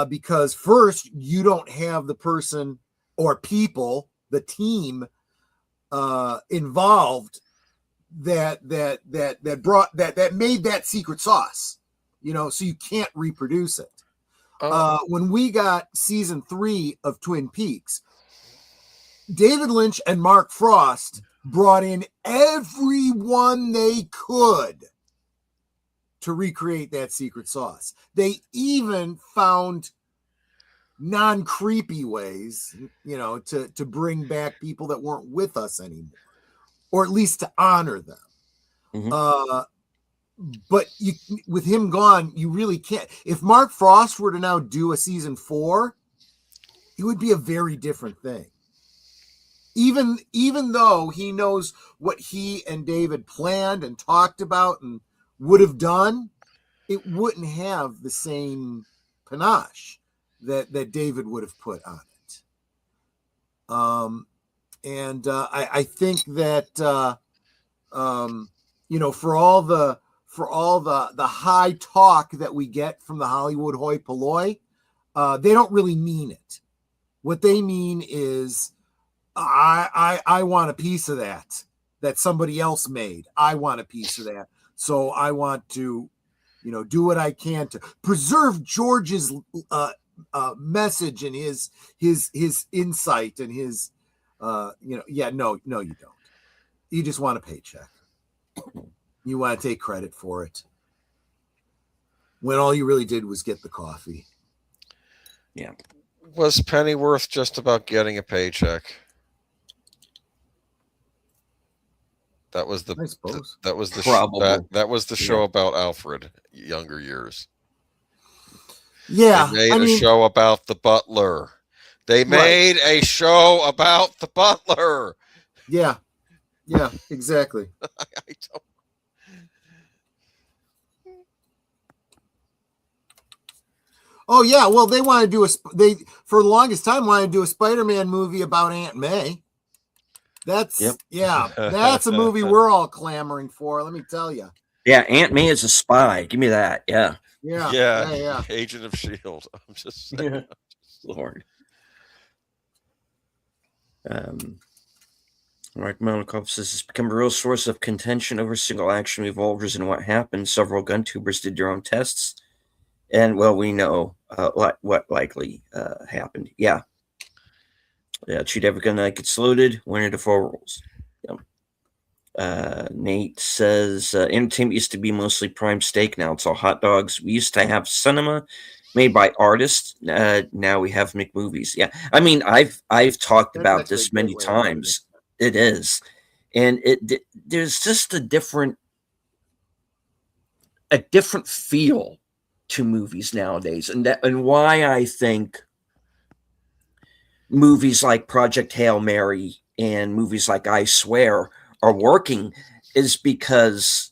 S2: Because first, you don't have the person or people, the team involved that made that secret sauce, so you can't reproduce it. When we got season 3 of Twin Peaks, David Lynch and Mark Frost brought in everyone they could to recreate that secret sauce. They even found non-creepy ways, to bring back people that weren't with us anymore, or at least to honor them. but with him gone, you really can't. If Mark Frost were to now do a season 4, it would be a very different thing. Even though he knows what he and David planned and talked about and would have done, it wouldn't have the same panache that David would have put on it. I think that for all the high talk that we get from the Hollywood hoi polloi, they don't really mean it. What they mean is, I want a piece of that somebody else made. I want a piece of that. So I want to, do what I can to preserve George's message and his insight and his, no, you don't. You just want a paycheck. You want to take credit for it. When all you really did was get the coffee.
S1: Yeah.
S4: Was Pennyworth just about getting a paycheck? That was the that was the that was the show about Alfred younger years.
S2: Yeah,
S4: they made a show about the butler. They made a show about the butler.
S2: Yeah, exactly.
S4: I don't.
S2: Oh yeah, well they want to do for the longest time wanted to do a Spider-Man movie about Aunt May. That's that's a movie we're all clamoring for. Let me tell you.
S1: Yeah, Aunt May is a spy. Give me that. Yeah.
S4: Agent of S.H.I.E.L.D. I'm just saying.
S1: Yeah. Lord. Mark Malikoff says it's become a real source of contention over single action revolvers and what happened. Several gun tubers did their own tests, and well, we know what likely happened. Yeah. Treat every gun like it's loaded. 1 of the 4 rules. Yep. Nate says entertainment used to be mostly prime steak. Now it's all hot dogs. We used to have cinema made by artists. Now we have McMovies. Yeah, I mean I've talked about this many times. It is, and there's just a different feel to movies nowadays, and why I think movies like Project Hail Mary and movies like I Swear are working is because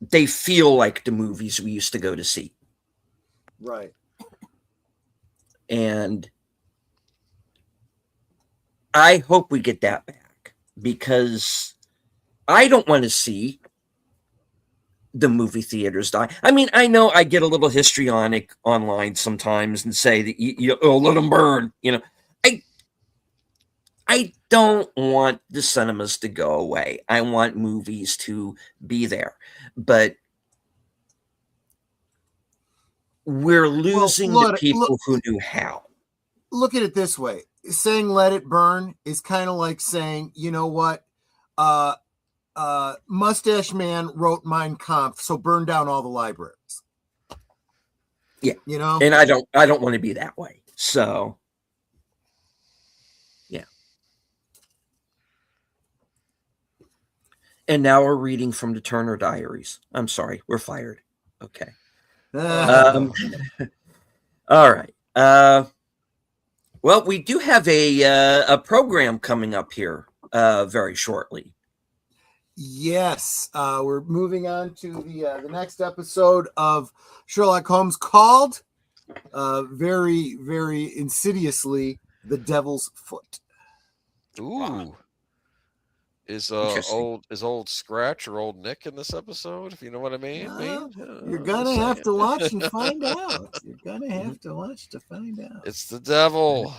S1: they feel like the movies we used to go to see.
S2: Right.
S1: And I hope we get that back because I don't want to see the movie theaters die. I mean, I know I get a little histrionic online sometimes and say that you let them burn. I don't want the cinemas to go away. I want movies to be there, but we're losing the people who knew how.
S2: Look at it this way: saying "let it burn" is kind of like saying, you know what? Mustache Man wrote Mein Kampf, so burn down all the libraries.
S1: Yeah, and I don't want to be that way. So, yeah. And now we're reading from the Turner Diaries. I'm sorry, we're fired. Okay. All right. Well, we do have a program coming up here very shortly.
S2: Yes, we're moving on to the next episode of Sherlock Holmes called very, very insidiously The Devil's Foot.
S4: Ooh. Is old Scratch or old Nick in this episode, if you know what I mean?
S2: You're gonna have to watch and find out. You're gonna have to watch to find out.
S4: It's the devil.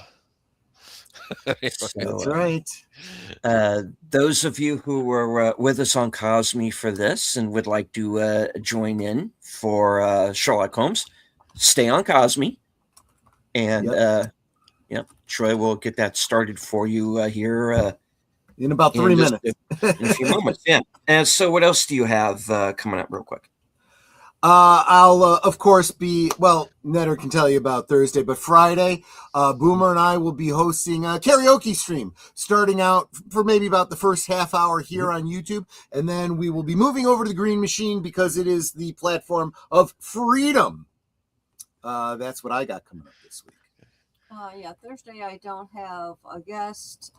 S2: That's right.
S1: Those of you who were with us on Cosme for this and would like to join in for Sherlock Holmes, stay on Cosme. And Troy will get that started for you here
S2: in about 3 minutes.
S1: In a few moments, yeah. And so what else do you have coming up real quick?
S2: I'll, of course, Netter can tell you about Thursday, but Friday, Boomer and I will be hosting a karaoke stream, starting out for maybe about the first half hour here on YouTube, and then we will be moving over to the Green Machine because it is the platform of freedom. That's what I got coming up this week.
S3: Yeah, Thursday I don't have a guest.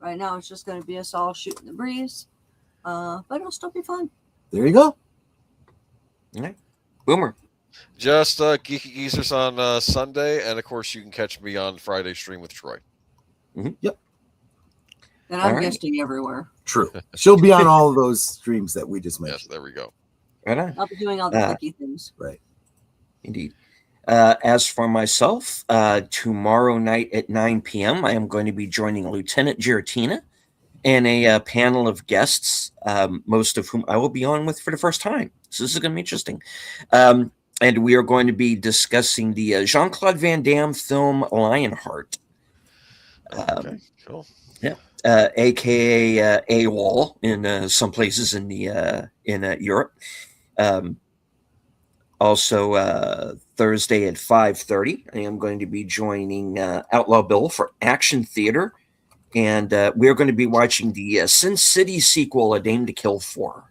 S3: Right now it's just going to be us all shooting the breeze, but it'll still be fun.
S2: There you go.
S1: All right. Boomer.
S4: Just Geeky Geezers on Sunday, and of course you can catch me on Friday stream with Troy.
S2: Yep.
S3: And I'm
S1: All right.
S3: guesting everywhere.
S2: True. She'll be on all of those streams that we just mentioned.
S4: Yes, there we go.
S1: Right on.
S3: I'll be doing all the clicky things.
S2: Right.
S1: Indeed. As for myself, tomorrow night at 9 p.m., I am going to be joining Lieutenant Giratina and a panel of guests, most of whom I will be on with for the first time. So this is going to be interesting. And we are going to be discussing the Jean-Claude Van Damme film Lionheart.
S4: Okay, cool.
S1: Yeah. AKA AWOL in some places in Europe. Also, Thursday at 5:30, I am going to be joining Outlaw Bill for Action Theater. And we're going to be watching the Sin City sequel, A Dame to Kill For.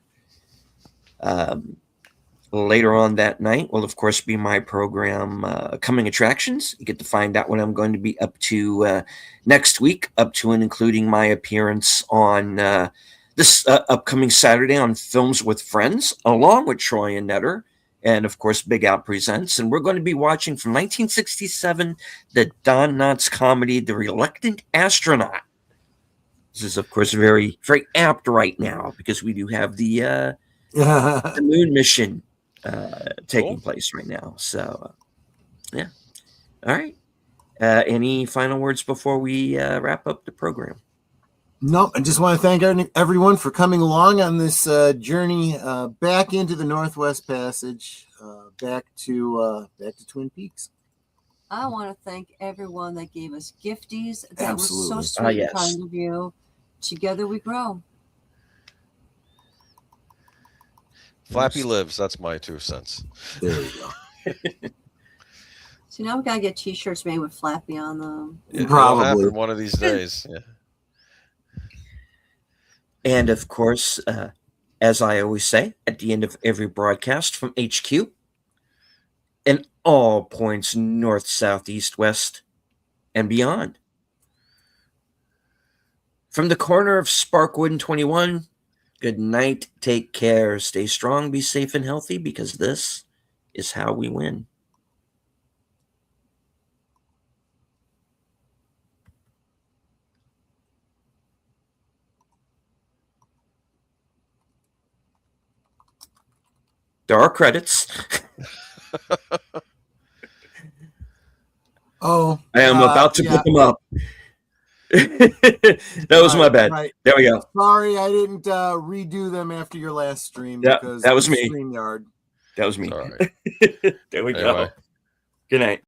S1: Later on that night will, of course, be my program, Coming Attractions. You get to find out what I'm going to be up to next week, up to and including my appearance on this upcoming Saturday on Films with Friends, along with Troy and Netter. And, of course, Big Out Presents. And we're going to be watching from 1967, the Don Knotts comedy, The Reluctant Astronaut. This is, of course, very, very apt right now because we do have the moon mission taking place right now. So, yeah. All right. Any final words before we wrap up the program?
S2: No, I just want to thank everyone for coming along on this journey back into the Northwest Passage, back to Twin Peaks.
S3: I want to thank everyone that gave us gifties. That
S2: Absolutely.
S3: was so sweet
S1: Yes.
S3: and kind of you. Together we grow.
S4: Flappy lives. That's my 2 cents.
S2: There you go.
S3: See, now we got to get t-shirts made with Flappy on them.
S4: It'll
S2: Probably.
S4: happen one of these days. Yeah.
S1: And, of course, as I always say, at the end of every broadcast from HQ, and all points north, south, east, west, and beyond. From the corner of Sparkwood and 21, good night, take care, stay strong, be safe and healthy, because this is how we win. There are credits.
S2: Oh,
S1: I am about to put them up. That was my bad.
S2: Right.
S1: There we go.
S2: Sorry, I didn't redo them after your last stream.
S1: Yeah,
S2: because
S1: that was
S2: of
S1: me.
S2: StreamYard.
S1: That was me.
S4: All right.
S1: There we go.
S4: Anyway.
S1: Good night.